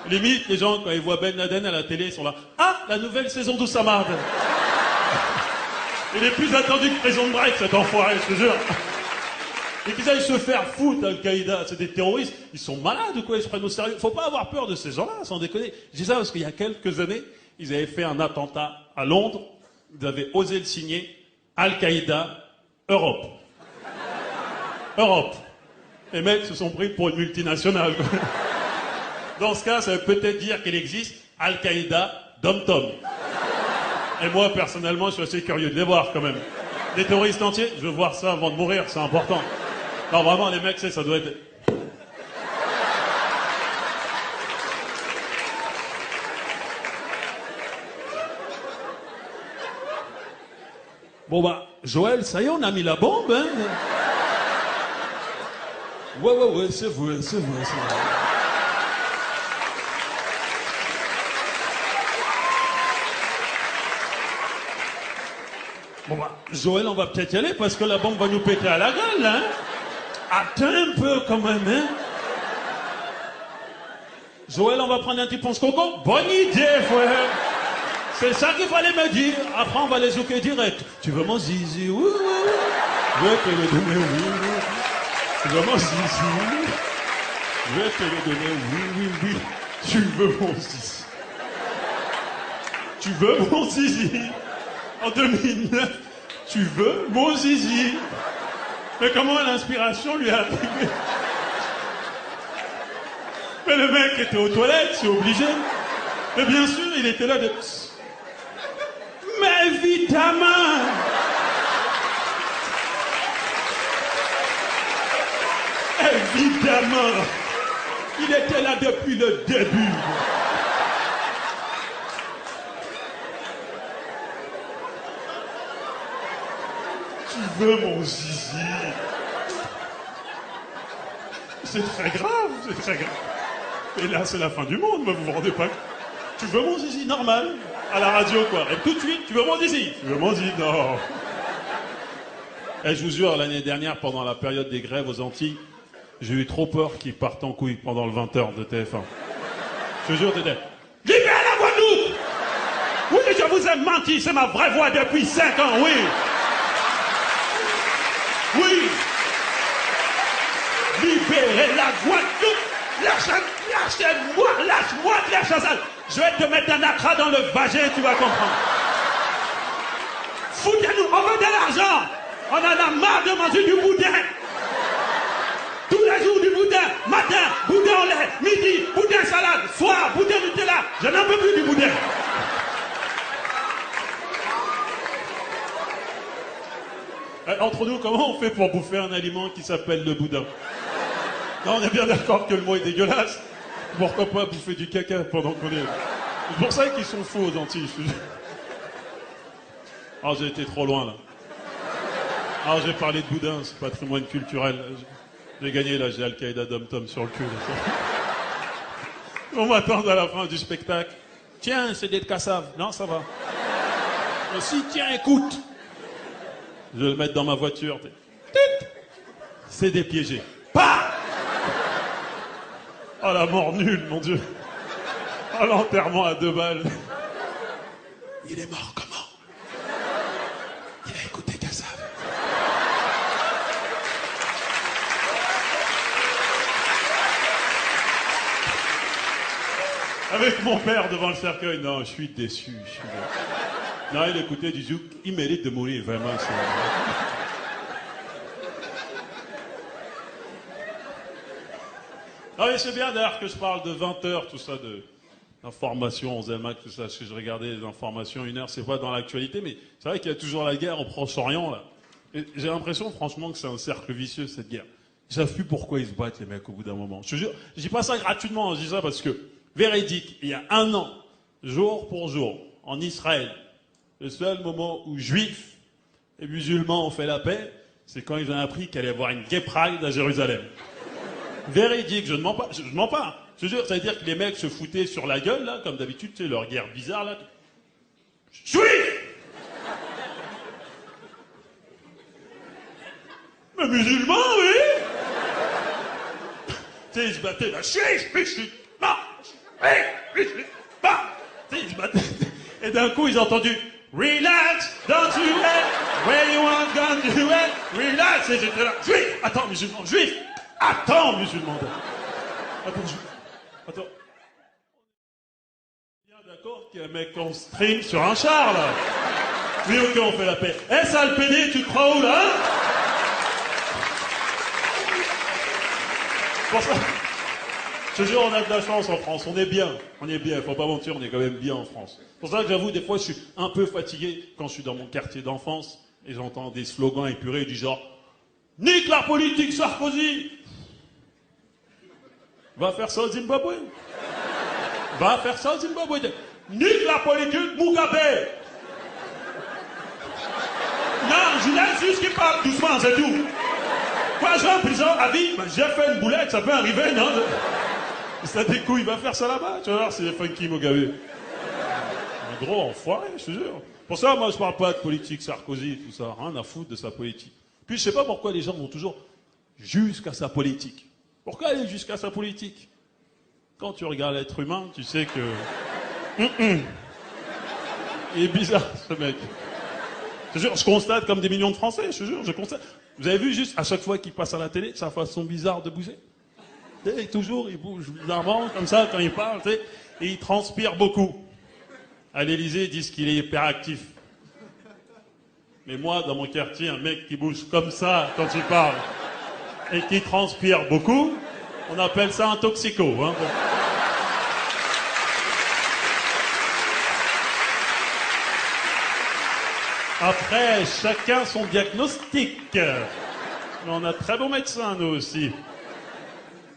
Limite, les gens, quand ils voient Ben Laden à la télé, ils sont là. Ah, la nouvelle saison d'Oussama. Il est plus attendu que Prison Break, cet enfoiré, je te jure. Et qu'ils aillent se faire foutre, Al-Qaïda, c'est des terroristes. Ils sont malades ou quoi? Ils se prennent au sérieux. Faut pas avoir peur de ces gens-là, sans déconner. Je dis ça parce qu'il y a quelques années, ils avaient fait un attentat à Londres. Ils avaient osé le signer. Al-Qaïda, Europe. Europe. Les mecs se sont pris pour une multinationale, quoi. Dans ce cas, ça veut peut-être dire qu'il existe Al-Qaïda Dom-Tom. Et moi, personnellement, je suis assez curieux de les voir, quand même. Des terroristes entiers, je veux voir ça avant de mourir, c'est important. Non, vraiment, les mecs, ça doit être... Bon, bah, Joël, ça y est, on a mis la bombe, hein. Ouais, c'est vrai, c'est vrai, c'est vrai. Bon bah, Joël, on va peut-être y aller parce que la bombe va nous péter à la gueule, hein. Attends un peu quand même, hein. Joël, on va prendre un petit ponce coco. Bonne idée, frère. C'est ça qu'il fallait me dire. Après, on va les zouker direct. Tu veux mon zizi? Oui, oui, oui. Je vais te le donner, oui, oui. Tu veux mon zizi? Je vais te le donner, oui, oui, oui. Tu veux mon zizi? Tu veux mon zizi? En 2009, tu veux mon zizi? Mais comment l'inspiration lui est arrivée? Mais le mec était aux toilettes, c'est obligé. Mais bien sûr, il était là de... Mais évidemment! Évidemment! Il était là depuis le début. Tu veux mon zizi? C'est très grave, c'est très grave. Et là, c'est la fin du monde, mais vous vous rendez pas compte. Tu veux mon zizi? Normal. À la radio, quoi. Et tout de suite, tu veux mon zizi? Tu veux mon zizi? Non. Et je vous jure, l'année dernière, pendant la période des grèves aux Antilles, j'ai eu trop peur qu'ils partent en couille pendant le 20h de TF1. Je te jure, t'étais... Libérez la Guadeloupe! Oui, je vous ai menti, c'est ma vraie voix depuis 5 ans, oui. Oui. Libérez la Guadeloupe! Lâche-moi, Claire Chazal! Je vais te mettre un acra dans le vagin, tu vas comprendre. Foutez-nous, on veut de l'argent! On en a marre de manger du boudin! Tous les jours du boudin, matin, boudin au lait, midi, boudin salade, soir, boudin Nutella. Je n'en peux plus du boudin. Entre nous, comment on fait pour bouffer un aliment qui s'appelle le boudin? Non, on est bien d'accord que le mot est dégueulasse. Pourquoi pas bouffer du caca pendant qu'on est... C'est pour ça qu'ils sont fous aux Antilles, je te jure. Oh, j'ai été trop loin, là. Ah, j'ai parlé de boudin, c'est patrimoine culturel. J'ai gagné, là, j'ai Al-Qaïda Dom-Tom sur le cul. On m'attend à la fin du spectacle. Tiens, c'est des cassaves. Non, ça va. Mais si, tiens, écoute. Je vais le mettre dans ma voiture. C'est des piégés. Pas. Oh, la mort nulle, mon Dieu. Oh, l'enterrement à 2 balles. Il est mort comment? Il a écouté Cassave. Avec mon père devant le cercueil. Non, je suis déçu. Non, il écoutait du zouk. Il mérite de mourir, vraiment. Ah oui, c'est bien d'ailleurs que je parle de 20h, tout ça, d'informations, 11 tout ça, parce que je regardais les informations, 1 heure, c'est pas dans l'actualité, mais c'est vrai qu'il y a toujours la guerre au Proche-Orient, là. Et j'ai l'impression, franchement, que c'est un cercle vicieux, cette guerre. Ils savent plus pourquoi ils se battent, les mecs, au bout d'un moment. Je te jure, je dis pas ça gratuitement, je dis ça parce que, véridique, il y a 1 an, jour pour jour, en Israël, le seul moment où juifs et musulmans ont fait la paix, c'est quand ils ont appris qu'il allait y avoir une gay pride à Jérusalem. Véridique, je ne mens pas, je mens pas. Je te jure, ça veut dire que les mecs se foutaient sur la gueule, là, comme d'habitude, tu sais, leur guerre bizarre, là. Juif! Mais musulmans, oui! Tu sais, ils se battaient, là, tu sais, ils se battaient. Et d'un coup, ils ont entendu, relax, don't you hate, where you want, don't you hate, relax. Et j'étais là, juif! Attends, musulman, juif! Attends, musulman! Attends, juif! Attends. Bien d'accord qu'il y a un mec en string sur un char, là. Oui, ok, on fait la paix. Eh, sale pédé, tu te crois où, là, hein? Pour ça, je te jure, on a de la chance en France. On est bien, faut pas mentir, on est quand même bien en France. C'est pour ça que j'avoue, des fois, je suis un peu fatigué quand je suis dans mon quartier d'enfance et j'entends des slogans épurés du genre « Nique la politique, Sarkozy !» Va faire ça au Zimbabwe. Va faire ça au Zimbabwe. Nique la politique, Mugabe. Non, je laisse juste qu'il parle doucement, c'est tout. Quand je vais en prison à vie, ben, j'ai fait une boulette, ça peut arriver, non? Ça découille, il va faire ça là-bas, tu vas voir, c'est funky Mugabe. Un gros enfoiré, je te jure. Pour ça, moi, je parle pas de politique, Sarkozy, tout ça, rien à foutre de sa politique. Puis je sais pas pourquoi les gens vont toujours jusqu'à sa politique. Pourquoi aller jusqu'à sa politique? Quand tu regardes l'être humain, tu sais que... Il est bizarre, ce mec. Je te jure, je constate comme des millions de Français, je te jure, je constate. Vous avez vu juste, à chaque fois qu'il passe à la télé, sa façon bizarre de bouger? Et toujours, il bouge bizarrement, comme ça, quand il parle, tu sais, et il transpire beaucoup. À l'Élysée, ils disent qu'il est hyperactif. Mais moi, dans mon quartier, un mec qui bouge comme ça quand il parle et qui transpire beaucoup, on appelle ça un toxico. Hein. Après, chacun son diagnostic. Mais on a de très bons médecins, nous aussi.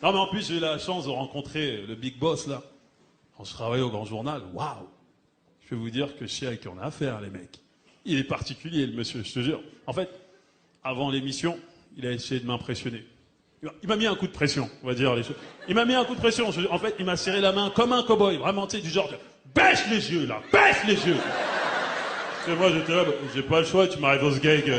Non, mais en plus, j'ai eu la chance de rencontrer le big boss, là. Quand je travaillais au Grand Journal, waouh! Je vais vous dire que je sais à qui on a affaire, les mecs. Il est particulier, le monsieur, je te jure. En fait, avant l'émission, il a essayé de m'impressionner. Il m'a mis un coup de pression, on va dire les choses. Il m'a mis un coup de pression. En fait, il m'a serré la main comme un cow-boy. Vraiment, tu sais, du genre, baisse les yeux, là, baisse les yeux. Et moi, j'étais là, j'ai pas le choix, tu m'arrives au gag.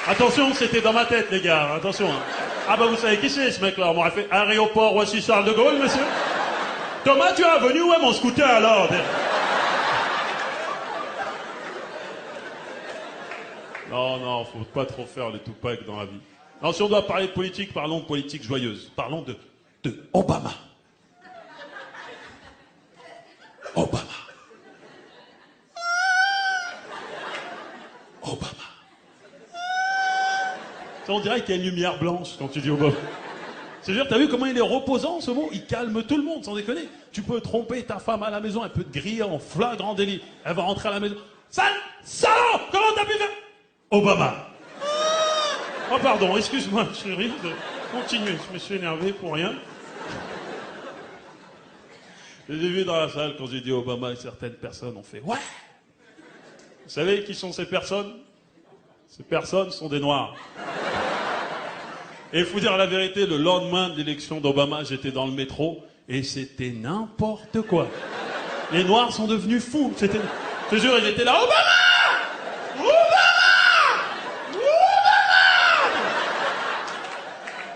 Attention, c'était dans ma tête, les gars, attention. Hein. Ah bah, vous savez qui c'est, ce mec-là? On m'aurait fait aéroport Roissy-Charles de Gaulle, monsieur. Thomas, tu as venu où est mon scooter, alors? Non, faut pas trop faire le Tupac dans la vie. Non, si on doit parler de politique, parlons de politique joyeuse. Parlons de Obama. Obama. Obama. Ça, on dirait qu'il y a une lumière blanche quand tu dis Obama. C'est-à-dire, t'as vu comment il est reposant, ce mot? Il calme tout le monde, sans déconner. Tu peux tromper ta femme à la maison, elle peut te griller en flagrant délit. Elle va rentrer à la maison. Sale salaud! Comment t'as pu faire? Obama. Oh pardon, excuse-moi chérie de continuer, je me suis énervé pour rien. J'ai vu dans la salle quand j'ai dit Obama et certaines personnes ont fait « Ouais !» Vous savez qui sont ces personnes? Ces personnes sont des Noirs. Et il faut dire la vérité, le lendemain de l'élection d'Obama, j'étais dans le métro et c'était n'importe quoi. Les Noirs sont devenus fous. Je te jure, ils étaient là « Obama !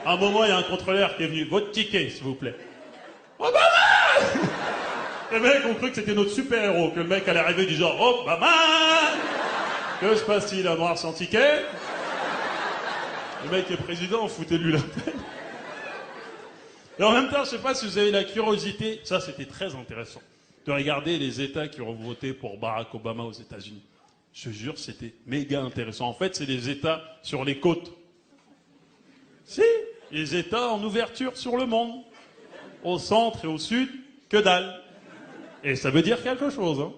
À un moment, il y a un contrôleur qui est venu. Votre ticket, s'il vous plaît. Obama! Les mecs ont cru que c'était notre super-héros, que le mec allait arriver du genre Obama! Que se passe-t-il, un noir sans ticket? Le mec est président, foutez-lui la peine. Et en même temps, je sais pas si vous avez la curiosité, ça c'était très intéressant, de regarder les États qui ont voté pour Barack Obama aux États-Unis. Je te jure, c'était méga intéressant. En fait, c'est les États sur les côtes. Si, les États en ouverture sur le monde. Au centre et au sud, que dalle. Et ça veut dire quelque chose, hein.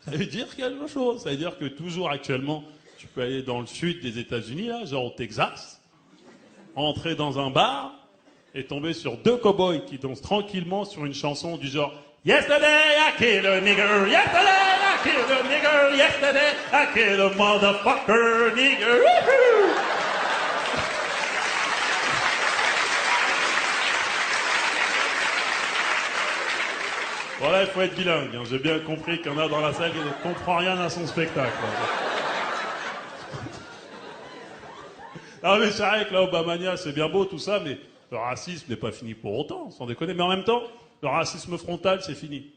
Ça veut dire quelque chose. Ça veut dire que toujours actuellement, tu peux aller dans le sud des États-Unis, là, genre au Texas, entrer dans un bar et tomber sur deux cow-boys qui dansent tranquillement sur une chanson du genre Yesterday I killed a nigger, yesterday I killed a nigger, yesterday I killed a motherfucker nigger. Woohoo! Voilà, il faut être bilingue. Hein. J'ai bien compris qu'il y en a dans la salle qui ne comprend rien à son spectacle. Ah mais c'est vrai que là, Obamania, c'est bien beau tout ça, mais le racisme n'est pas fini pour autant, sans déconner. Mais en même temps, le racisme frontal, c'est fini.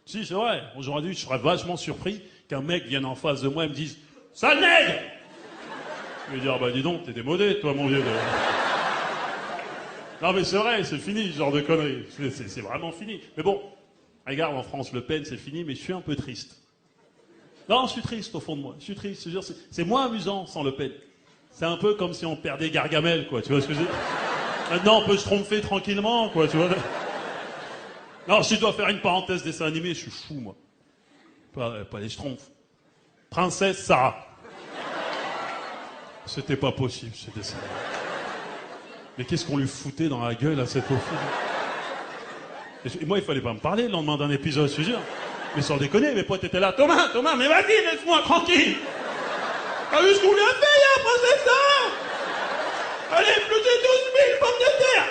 Si, c'est vrai. Aujourd'hui, je serais vachement surpris qu'un mec vienne en face de moi et me dise « Sale nègre !» Je vais dire « Bah dis donc, t'es démodé, toi, mon vieux. » Non mais c'est vrai, c'est fini, ce genre de conneries. C'est vraiment fini. Mais bon, regarde, en France, Le Pen, c'est fini, mais je suis un peu triste. Non, je suis triste au fond de moi. Je suis triste. C'est moins amusant sans Le Pen. C'est un peu comme si on perdait Gargamel, quoi. Tu vois ce que je veux dire? Maintenant, on peut se tromper tranquillement, quoi. Tu vois? Non, si je dois faire une parenthèse dessin animé, je suis fou, moi. Pas les Schtroumpfs. Princesse Sarah. C'était pas possible, ce dessin. Mais qu'est-ce qu'on lui foutait dans la gueule à cette pauvre fille? Et moi, il fallait pas me parler le lendemain d'un épisode, je te jure. Mais sans déconner, mes potes étaient là. Thomas, mais vas-y, laisse-moi tranquille. T'as vu ce qu'on lui a fait, hier, princesse Sarah? Allez, plus de 12 000 pommes de terre.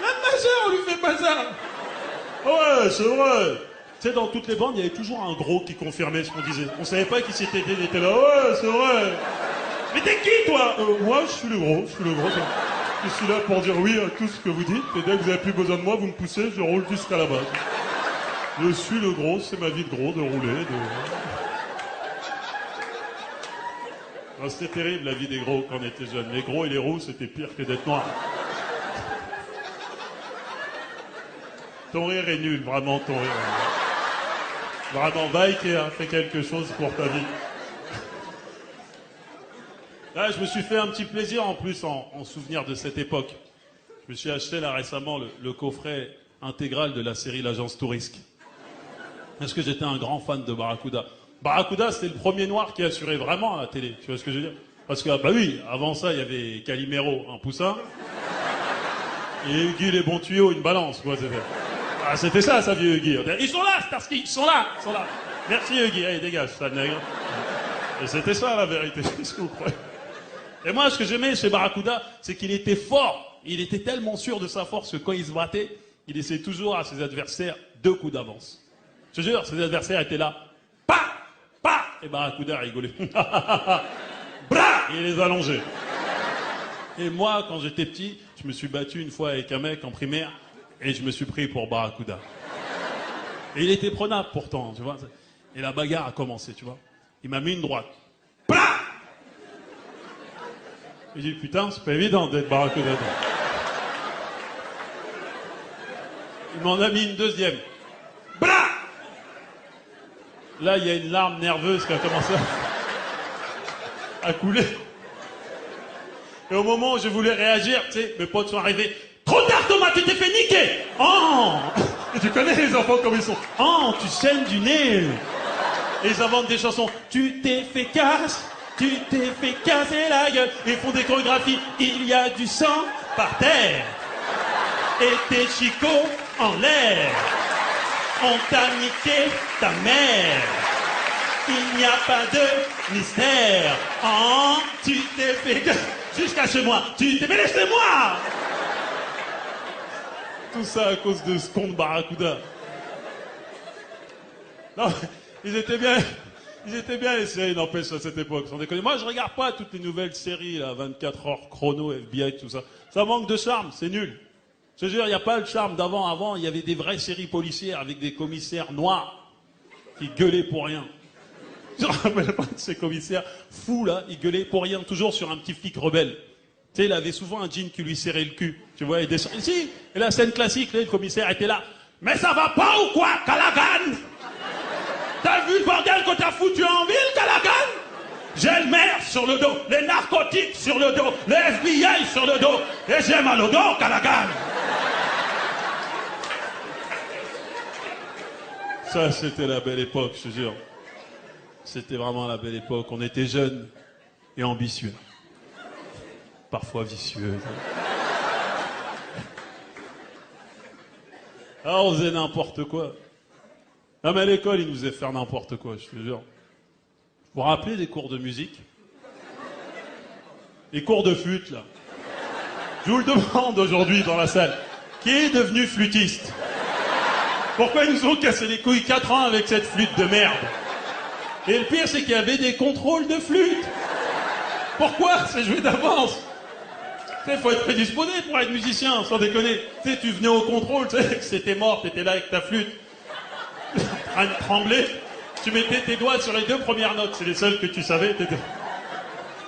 Même ma soeur, on lui fait pas ça. Ouais, c'est vrai. Tu sais, dans toutes les bandes, il y avait toujours un gros qui confirmait ce qu'on disait. On savait pas qui c'était, il était là. Ouais, c'est vrai. Mais t'es qui, toi? Moi, je suis le gros. Je suis là pour dire oui à tout ce que vous dites. Et dès que vous avez plus besoin de moi, vous me poussez, je roule jusqu'à la base. Je suis le gros, c'est ma vie de gros, de rouler, Non, c'était terrible, la vie des gros, quand on était jeunes. Les gros et les roux, c'était pire que d'être noirs. Ton rire est nul, vraiment, ton rire est nul. Vraiment, va Ikea, fais quelque chose pour ta vie. Là, je me suis fait un petit plaisir en plus en souvenir de cette époque. Je me suis acheté là récemment le coffret intégral de la série L'Agence Tourisque. Parce que j'étais un grand fan de Barracuda. Barracuda, c'était le premier noir qui assurait vraiment à la télé. Tu vois ce que je veux dire? Parce que, bah oui, avant ça, il y avait Calimero, un poussin. Et Guy les bons tuyaux, une balance, quoi, c'est fait. Ah, c'était ça, vieux Guy. Ils sont là, Starsky, ils sont là, ils sont là. Merci, Guy. Allez, dégage, sale nègre. Et c'était ça, la vérité, qu'est-ce que vous croyez? Et moi, ce que j'aimais chez Barracuda, c'est qu'il était fort. Il était tellement sûr de sa force que quand il se battait, il laissait toujours à ses adversaires 2 coups d'avance. Je te jure, ses adversaires étaient là. Pa! Pa! Et Barracuda rigolait. Bra! Et il les allongeait. Et moi, quand j'étais petit, je me suis battu une fois avec un mec en primaire et je me suis pris pour Barracuda. Et il était prenable pourtant, tu vois. Et la bagarre a commencé, tu vois. Il m'a mis une droite. Bra! J'ai dit, putain, c'est pas évident d'être Barracuda. Il m'en a mis une deuxième. Bra! Là, il y a une larme nerveuse qui a commencé à couler. Et au moment où je voulais réagir, tu sais, mes potes sont arrivés. Trop tard, Thomas, tu t'es fait niquer! Oh! Et tu connais les enfants comme ils sont. Oh, tu saignes du nez! Et ils inventent des chansons. Tu t'es fait casser la gueule. Ils font des chorégraphies. Il y a du sang par terre. Et tes chicots en l'air. On t'a niqué ta mère. Il n'y a pas de mystère. Oh, tu t'es fait... Jusqu'à chez moi. Tu t'es fait laissez-moi. Tout ça à cause de ce con de Barracuda. Non, ils étaient bien les séries, n'empêche, à cette époque, sans déconner. Moi, je regarde pas toutes les nouvelles séries, là, 24 heures, chrono, FBI, tout ça. Ça manque de charme, c'est nul. Je te jure, il n'y a pas le charme d'avant. Avant, il y avait des vraies séries policières avec des commissaires noirs qui gueulaient pour rien. Je me rappelle pas de ces commissaires fous, là, ils gueulaient pour rien, toujours sur un petit flic rebelle. Tu sais, il avait souvent un jean qui lui serrait le cul. Tu vois, il descend. Ici, et la scène classique, là, le commissaire était là. Mais ça va pas ou quoi, Callaghan? T'as vu le bordel que t'as foutu en ville, Callaghan? J'ai le maire sur le dos, les narcotiques sur le dos, les FBI sur le dos, et j'ai mal au dos, Callaghan. Ça, c'était la belle époque, je te jure. C'était vraiment la belle époque. On était jeunes et ambitieux. Parfois vicieux. Ah, on faisait n'importe quoi. Non, mais à l'école, ils nous faisaient faire n'importe quoi, je te jure. Vous vous rappelez des cours de musique? Les cours de flûte, là. Je vous le demande aujourd'hui dans la salle. Qui est devenu flûtiste? Pourquoi ils nous ont cassé les couilles 4 ans avec cette flûte de merde? Et le pire, c'est qu'il y avait des contrôles de flûte. Pourquoi? C'est joué d'avance. Il faut être prédisposé pour être musicien, sans déconner. Tu sais, tu venais au contrôle, tu sais que c'était mort, t'étais là avec ta flûte, en train de trembler. Tu mettais tes doigts sur les 2 premières notes, c'est les seules que tu savais.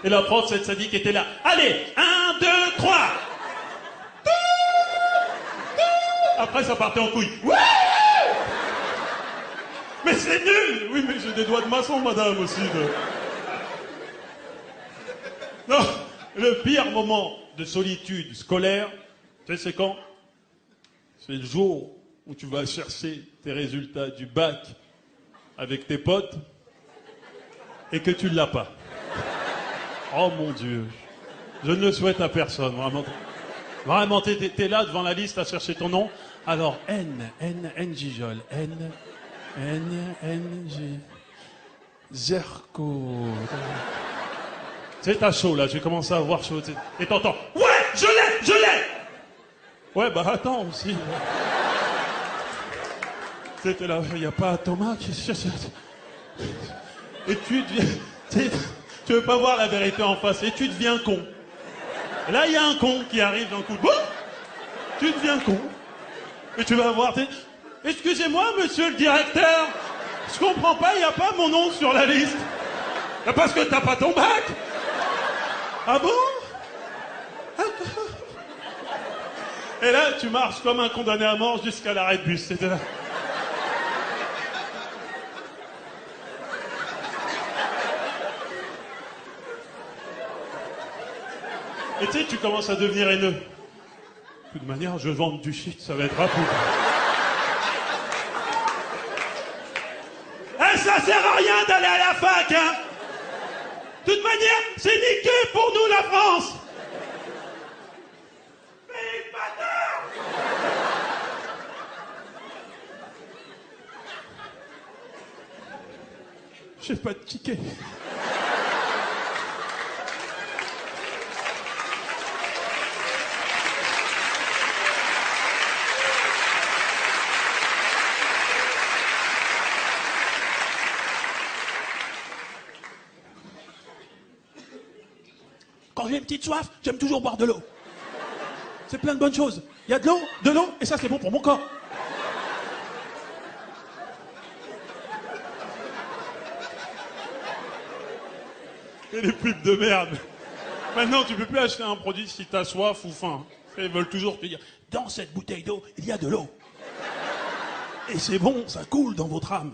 Et la prof, cette sadique, était là. Allez, 1, 2, 3. Après, ça partait en couille. Ouais! Mais c'est nul! Oui, mais j'ai des doigts de maçon, madame, aussi. Non, le pire moment de solitude scolaire, tu sais, c'est quand? C'est le jour où tu vas chercher tes résultats du bac avec tes potes et que tu ne l'as pas. Oh mon Dieu. Je ne le souhaite à personne, vraiment. Vraiment, t'es là devant la liste à chercher ton nom. Alors, Gijol, G. Zerko. Tu sais, t'as chaud là, j'ai commencé à avoir chaud. Et t'entends, ouais, je l'ai! Ouais, bah attends aussi. C'était là, il n'y a pas Thomas qui cherche. Et tu deviens. Tu veux pas voir la vérité en face, et tu deviens con. Et là, il y a un con qui arrive d'un coup. Tu deviens con. Et tu vas voir, excusez-moi, monsieur le directeur, je comprends pas, il n'y a pas mon nom sur la liste. Parce que t'as pas ton bac. Ah bon? Et là, tu marches comme un condamné à mort jusqu'à l'arrêt de bus. C'était là. Et tu sais, tu commences à devenir haineux. De toute manière, je vends du shit, ça va être rapide. Eh, ça sert à rien d'aller à la fac, hein. De toute manière, c'est niqué pour nous, la France. Mais bâtard! J'ai pas de ticket. Quand j'ai une petite soif, j'aime toujours boire de l'eau. C'est plein de bonnes choses. Il y a de l'eau, et ça c'est bon pour mon corps. Et les pubs de merde. Maintenant, tu peux plus acheter un produit si t'as soif ou faim. Ils veulent toujours te dire, dans cette bouteille d'eau, il y a de l'eau. Et c'est bon, ça coule dans votre âme.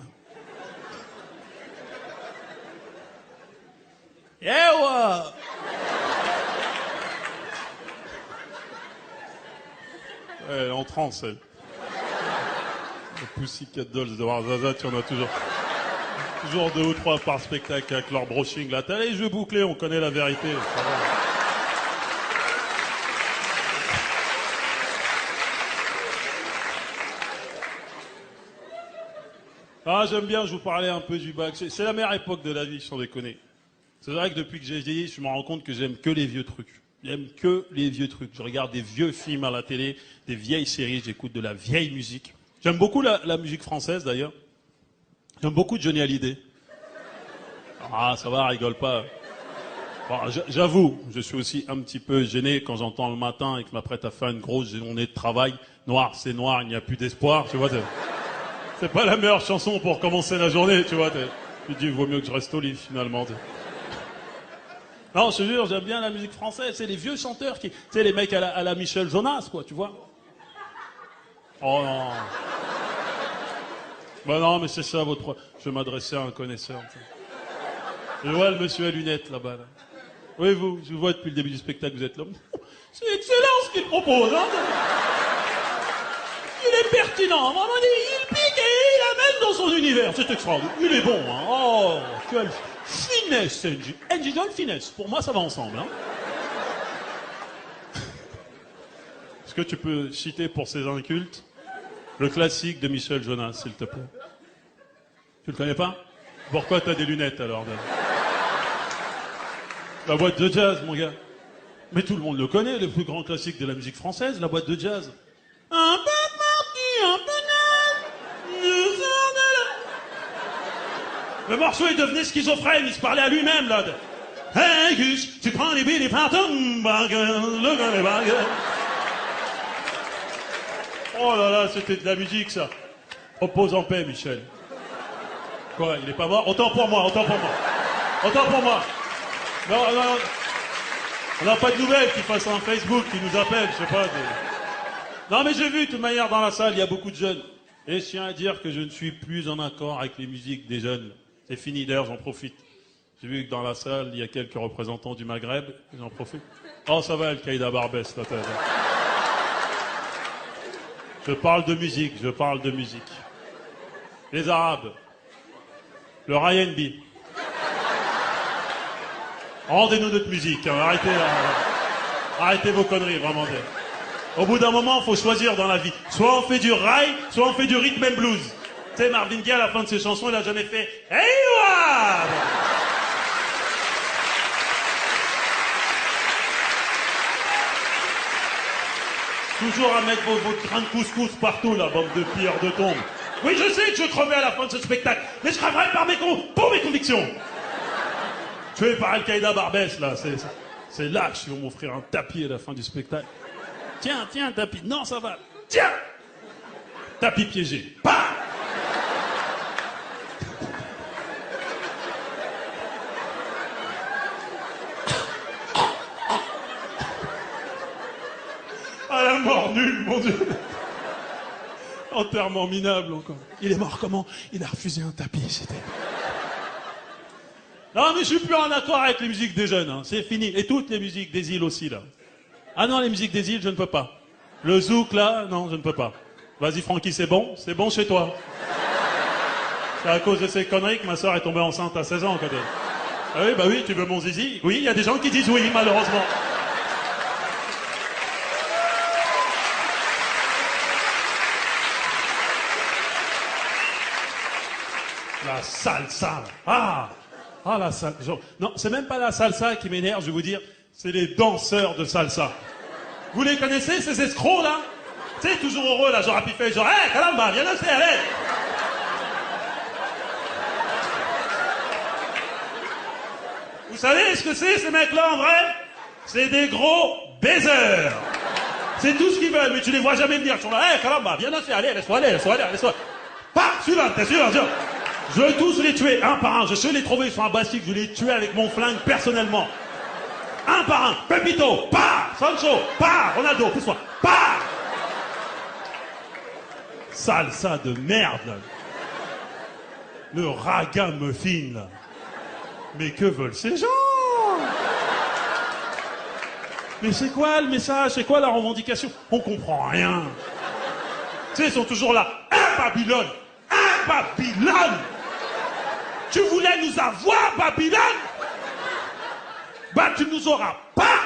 Eh ouais! Elle est en transe, elle. Le Pussycat Dolls de Warzazat, il y en a toujours. Toujours 2 ou 3 par spectacle avec leur brushing. Là, t'as les jeux bouclés, on connaît la vérité. Ah, j'aime bien, je vous parlais un peu du bac. C'est la meilleure époque de la vie, sans déconner. C'est vrai que depuis que j'ai vieilli, je me rends compte que j'aime que les vieux trucs. J'aime que les vieux trucs. Je regarde des vieux films à la télé, des vieilles séries, j'écoute de la vieille musique. J'aime beaucoup la musique française, d'ailleurs. J'aime beaucoup Johnny Hallyday. Ah, ça va, rigole pas. Bon, j'avoue, je suis aussi un petit peu gêné quand j'entends le matin et que je m'apprête à faire une grosse journée de travail. Noir, c'est noir, il n'y a plus d'espoir, tu vois. C'est pas la meilleure chanson pour commencer la journée, tu vois. Tu te dis, il vaut mieux que je reste au lit, finalement. Non, je te jure, j'aime bien la musique française. C'est les vieux chanteurs qui... Tu sais, les mecs à la Michel Jonas, quoi, tu vois. Oh non. Bah non, mais c'est ça, votre... Je vais m'adresser à un connaisseur. Je vois le monsieur à lunettes, là-bas. Là. Oui, vous, je vous vois depuis le début du spectacle, vous êtes là. C'est excellent ce qu'il propose, hein. Il est pertinent, vraiment, il pique et il amène dans son univers. C'est extraordinaire. Il est bon, hein. Oh, quelle finesse, Angie. Angie Joel, finesse. Pour moi, ça va ensemble, hein. Est-ce que tu peux citer pour ces incultes le classique de Michel Jonas, s'il te plaît? Tu le connais pas? Pourquoi t'as des lunettes, alors? La boîte de jazz, mon gars. Mais tout le monde le connaît, le plus grand classique de la musique française, la boîte de jazz. Un peu parti, un peu neuf, nous sommes de là. Le morceau est devenu schizophrène, il se parlait à lui-même, là. Hey Gus, tu prends les billes, les fantômes, les bagues. Oh là là, c'était de la musique, ça. Repose en paix, Michel. Quoi, il est pas mort? Autant pour moi, autant pour moi. Autant pour moi. Non, non, on n'a pas de nouvelles qui fassent un Facebook, qui nous appelle, je sais pas. Non, mais j'ai vu, de toute manière, dans la salle, il y a beaucoup de jeunes. Et je tiens à dire que je ne suis plus en accord avec les musiques des jeunes. C'est fini, d'ailleurs, j'en profite. J'ai vu que dans la salle, il y a quelques représentants du Maghreb, j'en profite. Oh, ça va, Al-Qaïda Barbès, là, Je parle de musique, je parle de musique. Les Arabes. Le R&B. Rendez-nous notre musique, hein. Arrêtez vos conneries, vraiment. Au bout d'un moment, il faut choisir dans la vie. Soit on fait du rail, soit on fait du rhythm and blues. Tu sais, Marvin Gaye, à la fin de ses chansons, il a jamais fait « Hey, wa !» Toujours à mettre votre grain de couscous partout, la bande de pilleurs de tombes. Oui, je sais que je crevais à la fin de ce spectacle, mais je crèverai pour mes convictions. Tué par Al-Qaïda Barbès, là, c'est là que je vais m'offrir un tapis à la fin du spectacle. Tiens, tapis. Non, ça va. Tiens! Tapis piégé. Bah! À la mort nulle, mon Dieu. Enterrement minable, encore. Il est mort comment? Il a refusé un tapis, c'était... Non, mais je suis plus en accord avec les musiques des jeunes, hein. C'est fini. Et toutes les musiques des îles aussi, là. Ah non, les musiques des îles, je ne peux pas. Le zouk, là, non, je ne peux pas. Vas-y, Francky, c'est bon chez toi. C'est à cause de ces conneries que ma soeur est tombée enceinte à 16 ans, quand même. Ah oui, bah oui, tu veux mon zizi? Oui, il y a des gens qui disent oui, malheureusement. La salsa. Ah, la salsa. Non, c'est même pas la salsa qui m'énerve, je vais vous dire. C'est les danseurs de salsa. Vous les connaissez, ces escrocs, là? Tu sais, toujours heureux, là, genre à piffer, genre, hé, caramba, viens danser, allez! Vous savez ce que c'est, ces mecs-là, en vrai? C'est des gros baisers. C'est tout ce qu'ils veulent, mais tu les vois jamais venir. Ils sont là, hé, caramba, viens danser, allez, laisse-moi aller, laisse-moi aller, laisse-moi. Pas, suivant, t'es suivant, suivant. Je veux tous les tuer, un par un. Je sais les trouver sur un bastique, je vais les tuer avec mon flingue personnellement. Un par un. Pepito, pas. Sancho, pas. Ronaldo, fais-toi, pas. Salsa de merde, là. Le ragamuffin, là. Mais que veulent ces gens? Mais c'est quoi le message? C'est quoi la revendication? On comprend rien. Tu sais, ils sont toujours là. Un Babylone! Un Babylone! Tu voulais nous avoir, Babylone? Bah, tu nous auras pas!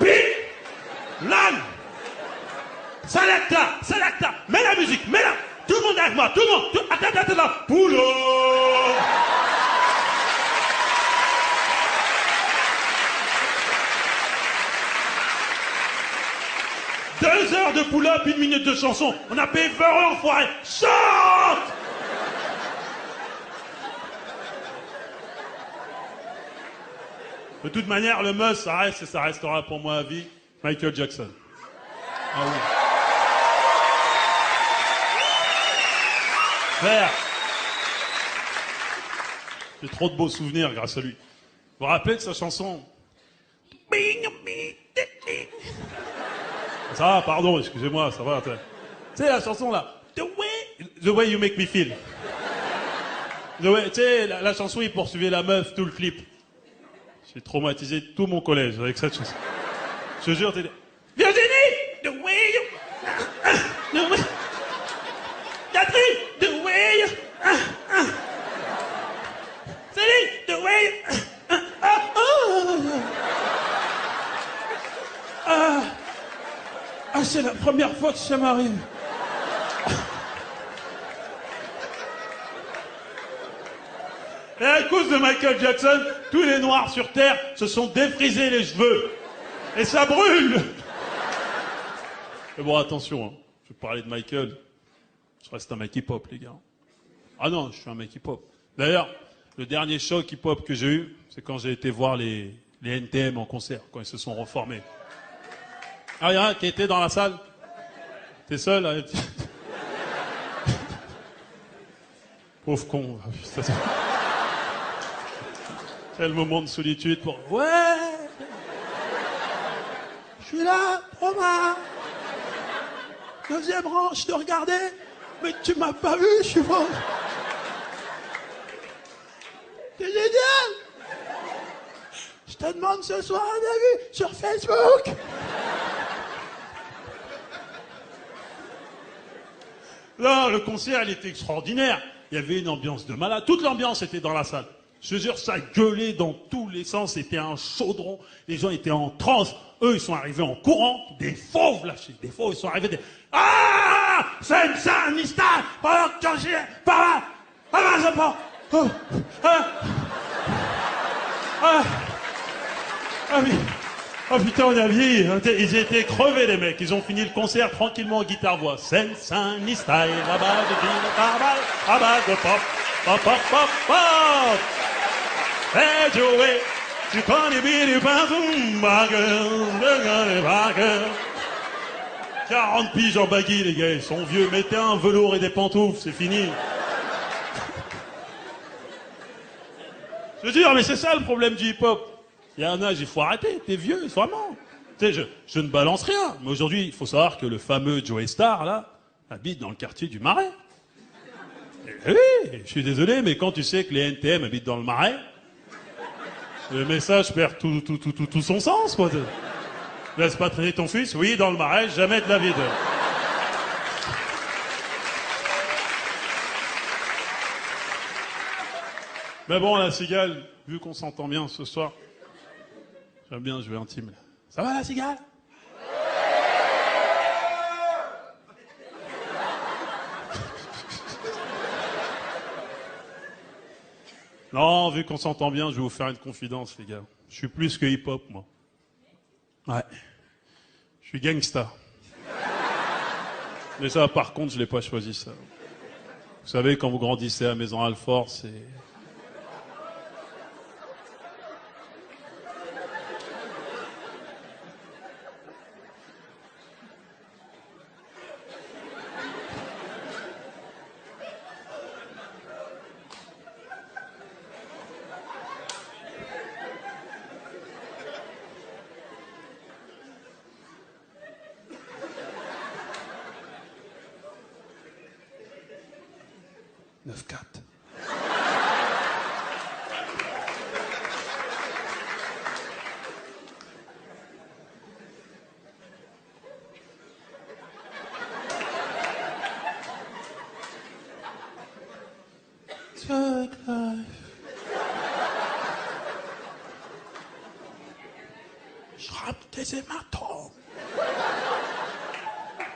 Babylone! Selecta! Mets la musique, mets-la! Tout le monde avec moi, tout le monde! Attends, là! Poulot! 2 heures de pull-up, 1 minute de chanson. On a payé 20 € enfoiré. Chante! De toute manière, le must, ça reste et ça restera pour moi à vie. Michael Jackson. Ah oui. Frère. J'ai trop de beaux souvenirs grâce à lui. Vous vous rappelez de sa chanson? Ça va, pardon, excusez-moi, ça va. Tu sais, la chanson là, The way you make me feel. Tu sais, la chanson, il poursuivait la meuf, tout le clip. J'ai traumatisé tout mon collège avec cette chanson. Je te jure, t'es... Virginie! The way you... Catherine! The way you... Céline! The way you... c'est la première fois que ça m'arrive. Et à cause de Michael Jackson, tous les noirs sur Terre se sont défrisés les cheveux. Et ça brûle. Mais bon, attention, hein. Je vais parler de Michael. Je reste un mec hip-hop, les gars. Ah non, je suis un mec hip-hop. D'ailleurs, le dernier choc hip-hop que j'ai eu, c'est quand j'ai été voir les NTM en concert, quand ils se sont reformés. Ah, il y en a un qui était dans la salle. T'es seul, là. Pauvre con. Quel moment de solitude pour... Ouais. Je suis là, Romain. 2e rang, je te regardais, mais tu m'as pas vu, je suis bon. C'est génial. Je te demande ce soir un avis sur Facebook. Là, le concert, il était extraordinaire. Il y avait une ambiance de malade. Toute l'ambiance était dans la salle. Je te jure, ça gueulait dans tous les sens. C'était un chaudron. Les gens étaient en transe. Eux, ils sont arrivés en courant. Des fauves, là. Des fauves, ils sont arrivés des... Ah! C'est ça, Nista! Pendant que j'ai... Par là! Ah ben, ça part! Oh! Ah oui! Oh putain, on a vieilli. Ils étaient crevés, les mecs. Ils ont fini le concert tranquillement en guitare-voix. Senza ni style, à base de ville, à base de pop, pop, pop, pop, pop. Hey Joey, tu connais bien les pinceaux, ma gueule. 40 piges en baggy, les gars. Ils sont vieux. Mettez un velours et des pantoufles, c'est fini. Je veux dire, mais c'est ça le problème du hip-hop. Il y a un âge, il faut arrêter, t'es vieux, vraiment. Tu sais, je ne balance rien, mais aujourd'hui, il faut savoir que le fameux Joey Star, là, habite dans le quartier du Marais. Et oui, je suis désolé, mais quand tu sais que les NTM habitent dans le Marais, le message perd tout son sens, quoi. Laisse pas traîner ton fils, oui, dans le Marais, jamais de la vie de... Mais bon, la cigale, vu qu'on s'entend bien ce soir, j'aime bien jouer intime. Ça va, la cigale? Non, vu qu'on s'entend bien, je vais vous faire une confidence, les gars. Je suis plus que hip-hop, moi. Ouais. Je suis gangsta. Mais ça, par contre, je l'ai pas choisi, ça. Vous savez, quand vous grandissez à Maison Alfort, c'est... Je rappe des hématomes.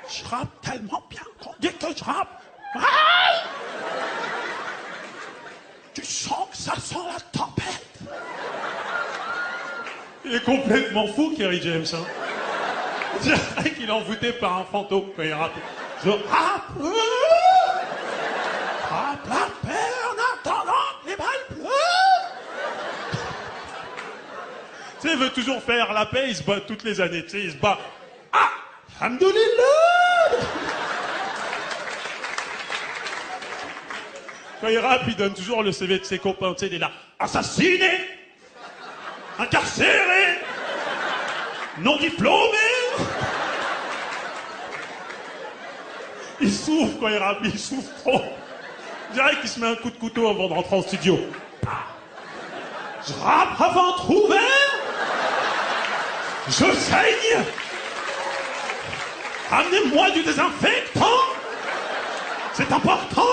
Je rappe tellement bien qu'on dit que je rappe. Aïe! Tu sens que ça sent la tempête. Il est complètement fou, Kerry James, hein. On dirait qu'il est envoûté par un fantôme quand il rappe. Je rappe. Rappe la paix en attendant que les balles pleuvent. Tu sais, il veut toujours faire la paix, il se bat toutes les années, tu sais, il se bat. Ah! Alhamdoulilah! Quand il rappe, il donne toujours le CV de ses copains, tu sais, il est là. Assassiné. Incarcéré. Non diplômé. Il souffre quand il rappe, il souffre trop. Je dirais qu'il se met un coup de couteau avant de rentrer en studio. Je rappe à ventre ouvert. Je saigne. Amenez-moi du désinfectant. C'est important.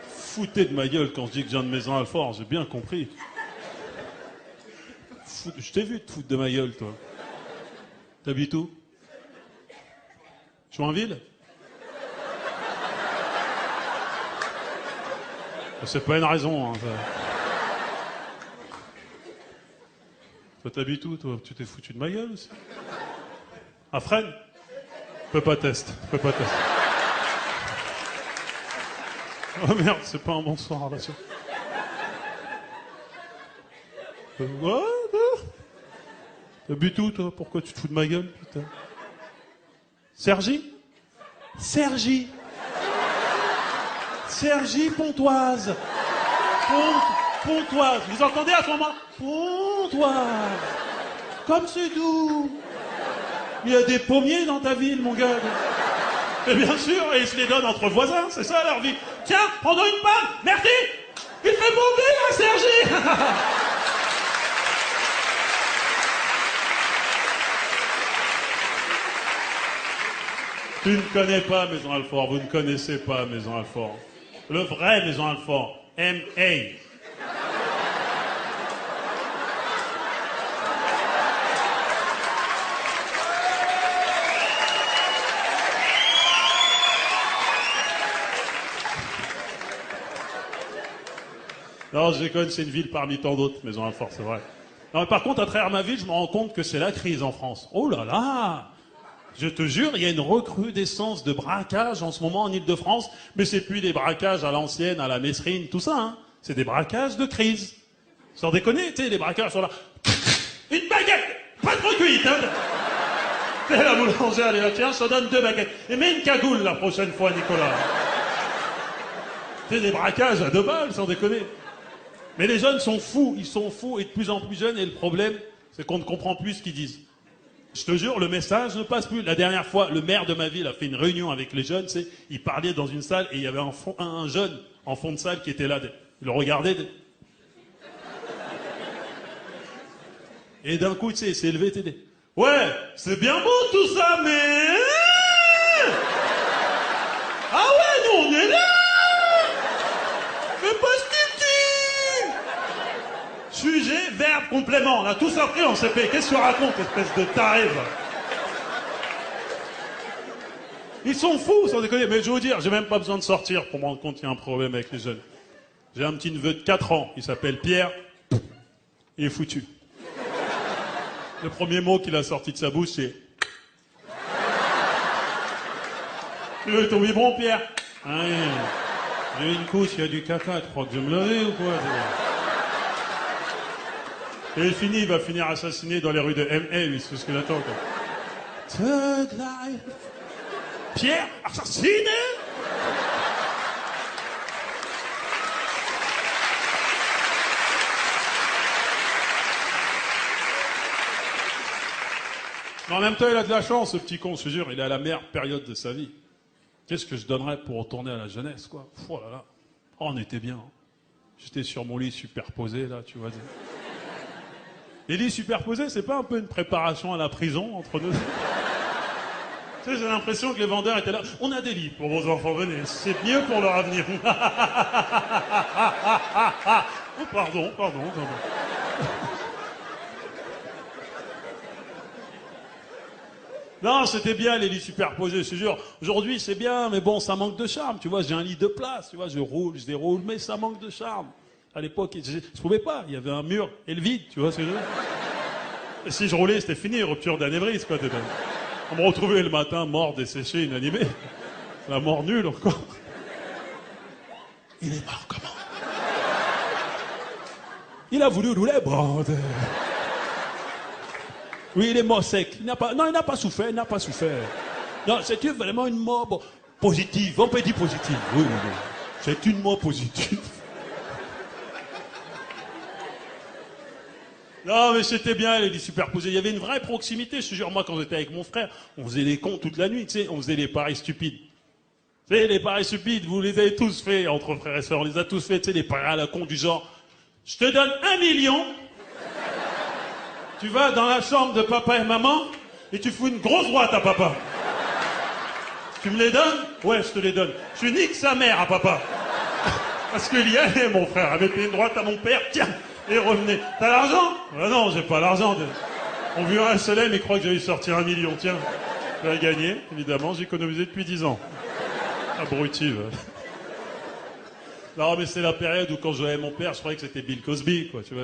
Foutez de ma gueule quand je dis que je viens de Maison Alfort, j'ai bien compris. Je t'ai vu te foutre de ma gueule, toi. T'habites où? Joinville? C'est pas une raison, hein, ça. Toi, t'habites où, toi? Tu t'es foutu de ma gueule aussi? À Fresnes? Fais pas test, fais pas test. Oh merde, c'est pas un bonsoir, là, ça. What? T'habites où, toi? Pourquoi tu te fous de ma gueule, putain? Sergi? Sergi. Sergi Pontoise. Pontoise. Vous entendez à ce moment? Pontoise. Comme c'est doux. Il y a des pommiers dans ta ville, mon gars. Et bien sûr, et ils se les donnent entre voisins, c'est ça leur vie. Tiens, prends-nous une pomme, merci. Il fait bomber là, Sergi. Tu ne connais pas Maison Alfort, vous ne connaissez pas Maison Alfort. Le vrai Maison Alfort, M.A. Non, je déconne, c'est une ville parmi tant d'autres, Maison Alfort, c'est vrai. Non, mais par contre, à travers ma ville, je me rends compte que c'est la crise en France. Oh là là! Je te jure, il y a une recrudescence de braquages en ce moment en Ile-de-France, mais c'est plus des braquages à l'ancienne, à la Messrine, tout ça, hein. C'est des braquages de crise. Sans déconner, tu sais, les braquages sont là. Une baguette! Pas trop cuite, hein! Tu sais, la boulangère, elle est là, tiens, je te donne 2 baguettes. Et mets une cagoule la prochaine fois, Nicolas. C'est des braquages à 2 balles, sans déconner. Mais les jeunes sont fous, ils sont fous et de plus en plus jeunes, et le problème, c'est qu'on ne comprend plus ce qu'ils disent. Je te jure, le message ne passe plus. La dernière fois, le maire de ma ville a fait une réunion avec les jeunes, c'est, il parlait dans une salle et il y avait un jeune en fond de salle qui était là. Il le regardait. Et d'un coup, tu sais, il s'est élevé, t'es dit, ouais, c'est bien beau tout ça, mais... Ah ouais, nous on est là! Mais pas sujet, verbe, complément. On a tous appris en CP. Qu'est-ce que tu racontes, espèce de taré, va? Ils sont fous, sans déconner. Mais je vais vous dire, j'ai même pas besoin de sortir pour me rendre compte qu'il y a un problème avec les jeunes. J'ai un petit neveu de 4 ans, il s'appelle Pierre. Il est foutu. Le premier mot qu'il a sorti de sa bouche, c'est... Tu veux ton biberon, Pierre? Ah, oui. J'ai une couche, il y a du caca, tu crois que je vais me lever ou quoi? Et il finit, il va finir assassiné dans les rues de M.A., lui, c'est ce qu'il attend, quoi. Thug life. Pierre, assassiné? Mais en même temps, il a de la chance, ce petit con, je te jure, il est à la meilleure période de sa vie. Qu'est-ce que je donnerais pour retourner à la jeunesse, quoi? Oh là là. Oh, on était bien. Hein. J'étais sur mon lit superposé, là, tu vois. Les lits superposés, c'est pas un peu une préparation à la prison entre nous? Tu sais, j'ai l'impression que les vendeurs étaient là. On a des lits pour vos enfants, venez. C'est mieux pour leur avenir. Oh, pardon. Non, c'était bien les lits superposés, je te jure. Aujourd'hui, c'est bien, mais bon, ça manque de charme. Tu vois, j'ai un lit de place, tu vois, je roule, je déroule, mais ça manque de charme. À l'époque, je pouvais pas. Il y avait un mur et le vide, tu vois ce que je veux dire. Et si je roulais, c'était fini, rupture d'anévrisme, quoi. On me retrouvait le matin, mort, desséché, inanimé. La mort nulle, encore. Il est mort comment? Il a voulu rouler brande. Oui, il est mort sec. Il n'a pas souffert, Non, c'est vraiment une mort positive. On peut dire positive. Oui. C'est une mort positive. Non, mais c'était bien, les lits superposés. Il y avait une vraie proximité. Je te jure, moi, quand j'étais avec mon frère, on faisait les cons toute la nuit, tu sais. On faisait les paris stupides. Tu sais, les paris stupides, vous les avez tous faits, entre frères et sœurs. On les a tous faits, tu sais, les paris à la con du genre, je te donne 1 million. Tu vas dans la chambre de papa et maman et tu fous une grosse droite à papa. Tu me les donnes? Ouais, je te les donne. Je nique sa mère à papa. Parce qu'il y allait, mon frère. Il mettait une droite à mon père, tiens, et revenez. T'as l'argent? Ah non, j'ai pas l'argent. On vit un SLM et croit que j'allais sortir 1 million. Tiens, j'ai gagné, évidemment, j'ai économisé depuis 10 ans. Abruti. Non, mais c'est la période où quand je voyais mon père, je croyais que c'était Bill Cosby, quoi, tu vois.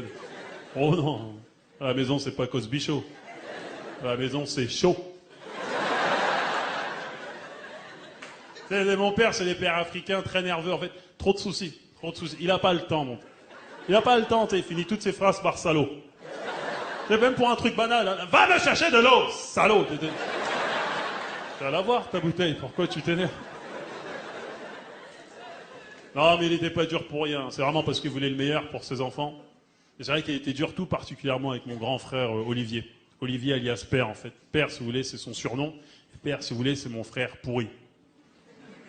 Oh non. À la maison, c'est pas Cosby Show. À la maison, c'est chaud. Mon père, c'est des pères africains très nerveux. En fait, trop de soucis. Il a pas le temps, mon père. Il a pas le temps, il finit toutes ses phrases par salaud. C'est même pour un truc banal. Hein. Va me chercher de l'eau, salaud. Tu vas la voir, ta bouteille. Pourquoi tu t'énerves? Non, mais il était pas dur pour rien. C'est vraiment parce qu'il voulait le meilleur pour ses enfants. Et c'est vrai qu'il était dur tout particulièrement avec mon grand frère Olivier. Olivier alias Père, en fait. Père, si vous voulez, c'est son surnom. Père, si vous voulez, c'est mon frère pourri.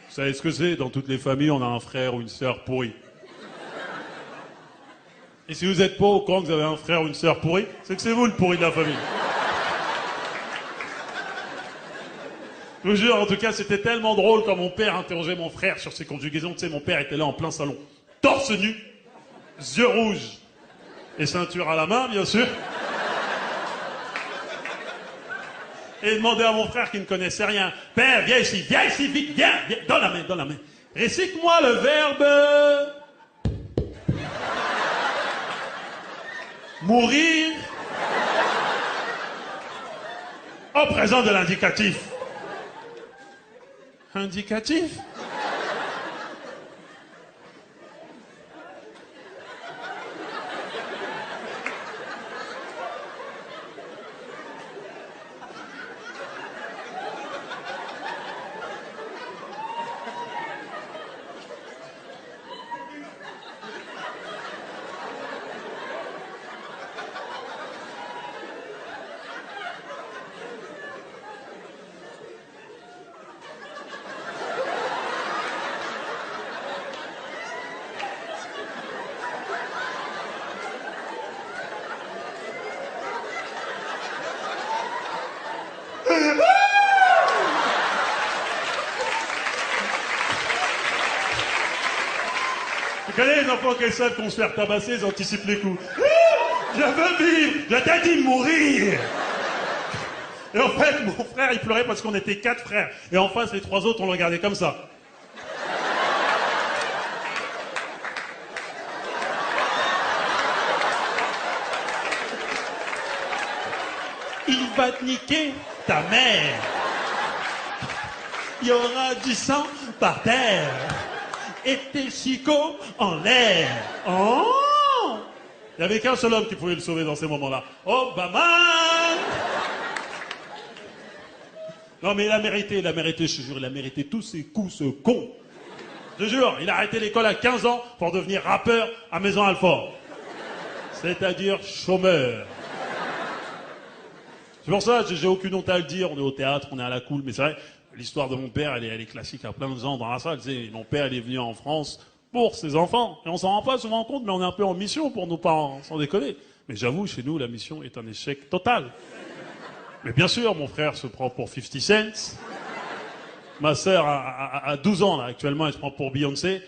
Vous savez ce que c'est? Dans toutes les familles, on a un frère ou une sœur pourri. Et si vous n'êtes pas au courant que vous avez un frère ou une sœur pourri, c'est que c'est vous le pourri de la famille. Je vous jure, en tout cas, c'était tellement drôle quand mon père interrogeait mon frère sur ses conjugaisons. Tu sais, mon père était là en plein salon. Torse nu, yeux rouges. Et ceinture à la main, bien sûr. Et demandait à mon frère qui ne connaissait rien. Père, viens ici, vite, viens, dans la main. Récite-moi le verbe... mourir... au présent de l'indicatif. Indicatif? Vous connaissez les enfants qui savent qu'on se fait tabasser, ils anticipent les coups. Je veux vivre, je t'ai dit mourir. Et en fait, mon frère, il pleurait parce qu'on était 4 frères. Et en face, les 3 autres, on le regardait comme ça. Il va te niquer ta mère. Il y aura du sang par terre. Et tes chicots en l'air. Oh! Il n'y avait qu'un seul homme qui pouvait le sauver dans ces moments-là. Obama! Non mais il a mérité, je te jure, il a mérité tous ses coups, ce con. Je te jure, il a arrêté l'école à 15 ans pour devenir rappeur à Maison-Alfort. C'est-à-dire chômeur. C'est pour ça que j'ai aucune honte à le dire, on est au théâtre, on est à la cool, mais c'est vrai, l'histoire de mon père, elle est classique à plein de gens dans la salle. Tu sais, mon père, il est venu en France pour ses enfants. Et on s'en rend pas souvent compte, mais on est un peu en mission pour nos parents, sans déconner. Mais j'avoue, chez nous, la mission est un échec total. Mais bien sûr, mon frère se prend pour 50 Cent. Ma sœur a 12 ans, là, actuellement, elle se prend pour Beyoncé.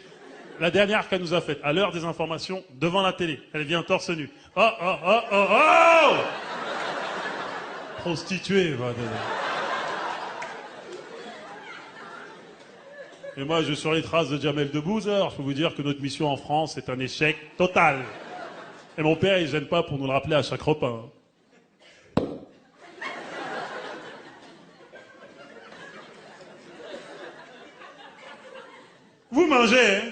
La dernière qu'elle nous a faite, à l'heure des informations, devant la télé. Elle vient torse nu. Oh, oh, oh, oh, oh! Prostituée, va. Et moi, je suis sur les traces de Jamel Debbouze. Alors, je peux vous dire que notre mission en France est un échec total. Et mon père, il gêne pas pour nous le rappeler à chaque repas. Vous mangez, hein?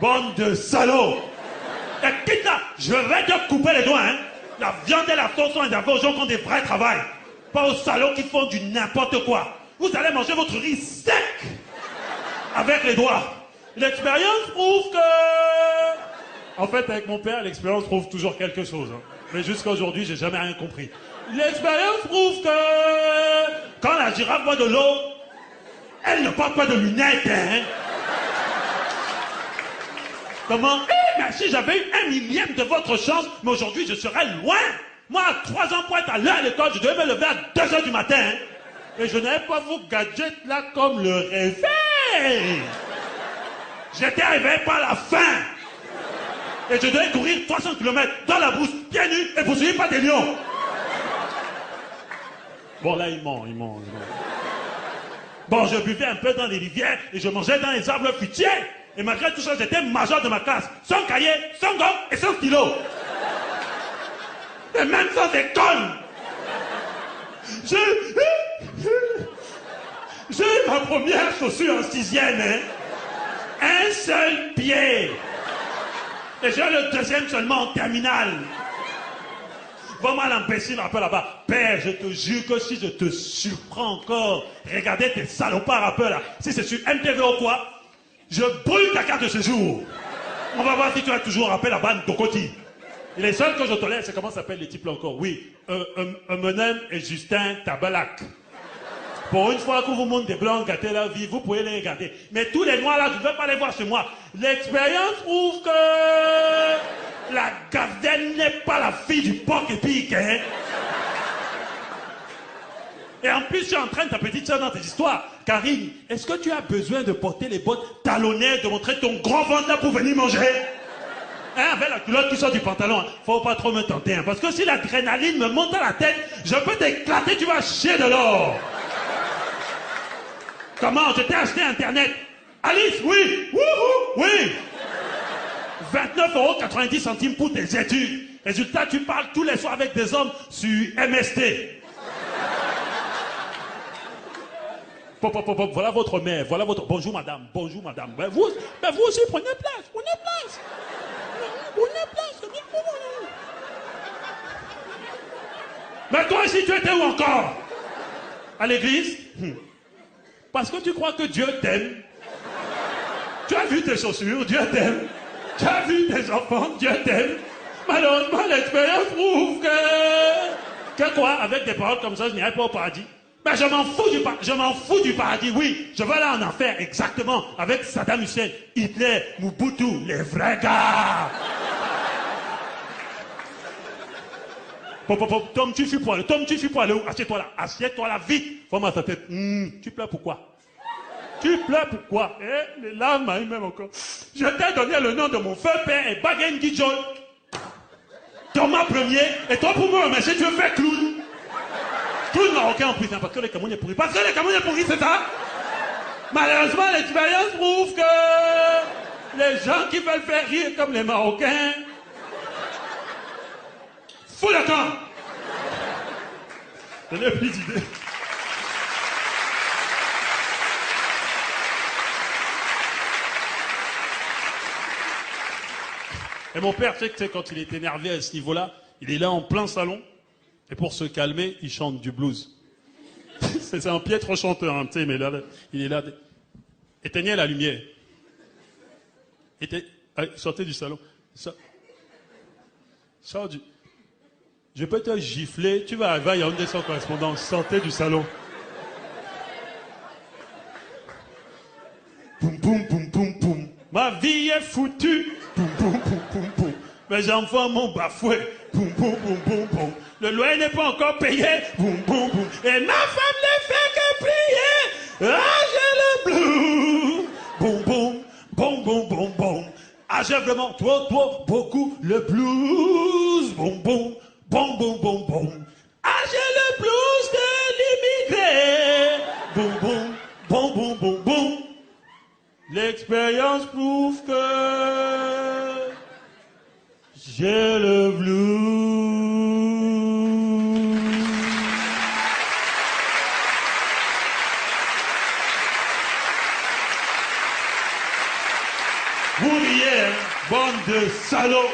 Bande de salauds! Et quitte là, je vais te couper les doigts, hein? La viande et la sauce sont réservées aux gens qui ont des vrais travails. Pas aux salauds qui font du n'importe quoi. Vous allez manger votre riz sec! Avec les doigts. L'expérience prouve que... En fait, avec mon père, l'expérience prouve toujours quelque chose. Hein. Mais jusqu'à aujourd'hui, j'ai jamais rien compris. L'expérience prouve que... Quand la girafe boit de l'eau, elle ne porte pas de lunettes, hein. Comment? Eh, mais si j'avais eu 1/1000 de votre chance, mais aujourd'hui, je serais loin. Moi, à 3 ans pour être à l'heure à l'école, je devais me lever à 2 heures du matin, hein. Et je n'avais pas vos gadgets là comme le réveil. J'étais arrivé par la faim. Et je devais courir 300 km dans la brousse, pieds nus, et poursuivi par des lions. Bon, là, il ment. Bon, je buvais un peu dans les rivières et je mangeais dans les arbres fruitiers. Et malgré tout ça, j'étais major de ma classe. Sans cahier, sans gomme et sans stylo. Et même sans école. J'ai eu ma première chaussure en 6e, hein. Un seul pied. Et j'ai le deuxième seulement en terminale. Vraiment l'imbécile un peu là-bas. Père, je te jure que si je te surprends encore, regardez tes salopards un peu là. Si c'est sur MTV ou quoi, je brûle ta carte de séjour. On va voir si tu as toujours rappelé la bande Tokoti. Et les seuls que je tolère, c'est comment s'appellent les types là encore. Oui, Menem et Justin Tabalac. Pour une fois que vous montrez des blancs gâtés la vie, vous pouvez les regarder. Mais tous les noirs là, je ne veux pas les voir chez moi. L'expérience prouve que la gazelle n'est pas la fille du porc épique, hein. Et en plus, tu entraînes ta petite soeur dans tes histoires. Karine, est-ce que tu as besoin de porter les bottes talonnées, de montrer ton grand ventre là pour venir manger? Hein, avec la culotte qui sort du pantalon, hein. Faut pas trop me tenter, hein, parce que si l'adrénaline me monte à la tête, je peux t'éclater, tu vas chier de l'or. Comment? Je t'ai acheté Internet. Alice, oui. Wouhou, oui. 29,90 € pour tes études. Résultat, tu parles tous les soirs avec des hommes sur MST. Voilà votre mère, voilà votre... Bonjour madame, bonjour madame. Mais vous aussi, prenez place, prenez place. Prenez place, c'est bien pour vous. Mais toi ici, tu étais où encore? À l'église? Parce que tu crois que Dieu t'aime. Tu as vu tes chaussures, Dieu t'aime. Tu as vu tes enfants, Dieu t'aime. Malheureusement, l'expérience prouve que quoi? Avec des paroles comme ça, je n'irai pas au paradis. Mais je m'en fous du paradis, oui. Je veux aller en enfer, exactement. Avec Saddam Hussein, Hitler, Mobutu, les vrais gars. Tom, tu fuis pour aller où? Assieds-toi là, assieds-toi là, vite. Faut-moi ta tête. Tu pleures pourquoi? Tu pleures pourquoi? Eh, les larmes m'arrivent même encore. Je t'ai donné le nom de mon feu père et Bagengi John. Thomas Ier, et toi pour me remercier, tu veux faire clown. Tous les Marocains ont pris ça parce que les Camerounais pourris. Parce que les Camerounais pourris, c'est ça. Malheureusement, l'expérience prouve que les gens qui veulent faire rire comme les Marocains, fous le camp. Je n'ai plus d'idée. Et mon père, tu sais, quand il est énervé à ce niveau-là, il est là en plein salon, et pour se calmer, il chante du blues. C'est un piètre chanteur, hein, tu sais, mais là, il est là. Éteignez la lumière. Sortez du salon. Sors du... Je peux te gifler. Tu vas arriver à Yaoundé sans correspondance. Sortez du salon. Poum, poum, poum, poum, poum. Ma vie est foutue. Poum, poum, poum, poum, poum. Mes enfants m'ont bafoué. Poum, poum, poum, poum, poum. Le loyer n'est pas encore payé. Poum, poum, poum. Et ma femme ne fait que prier. Ah, j'ai le blues. Boum, boum, boum, boum, boum, boum. Ah, j'ai vraiment trop, beaucoup le blues. Boum, boum, boum, boum, boum, boum. Ah, j'ai le blues de l'immigré. Boum, boum, boum, boum, boum, boum. L'expérience prouve que j'ai le blues. Vous riez, bande de salauds.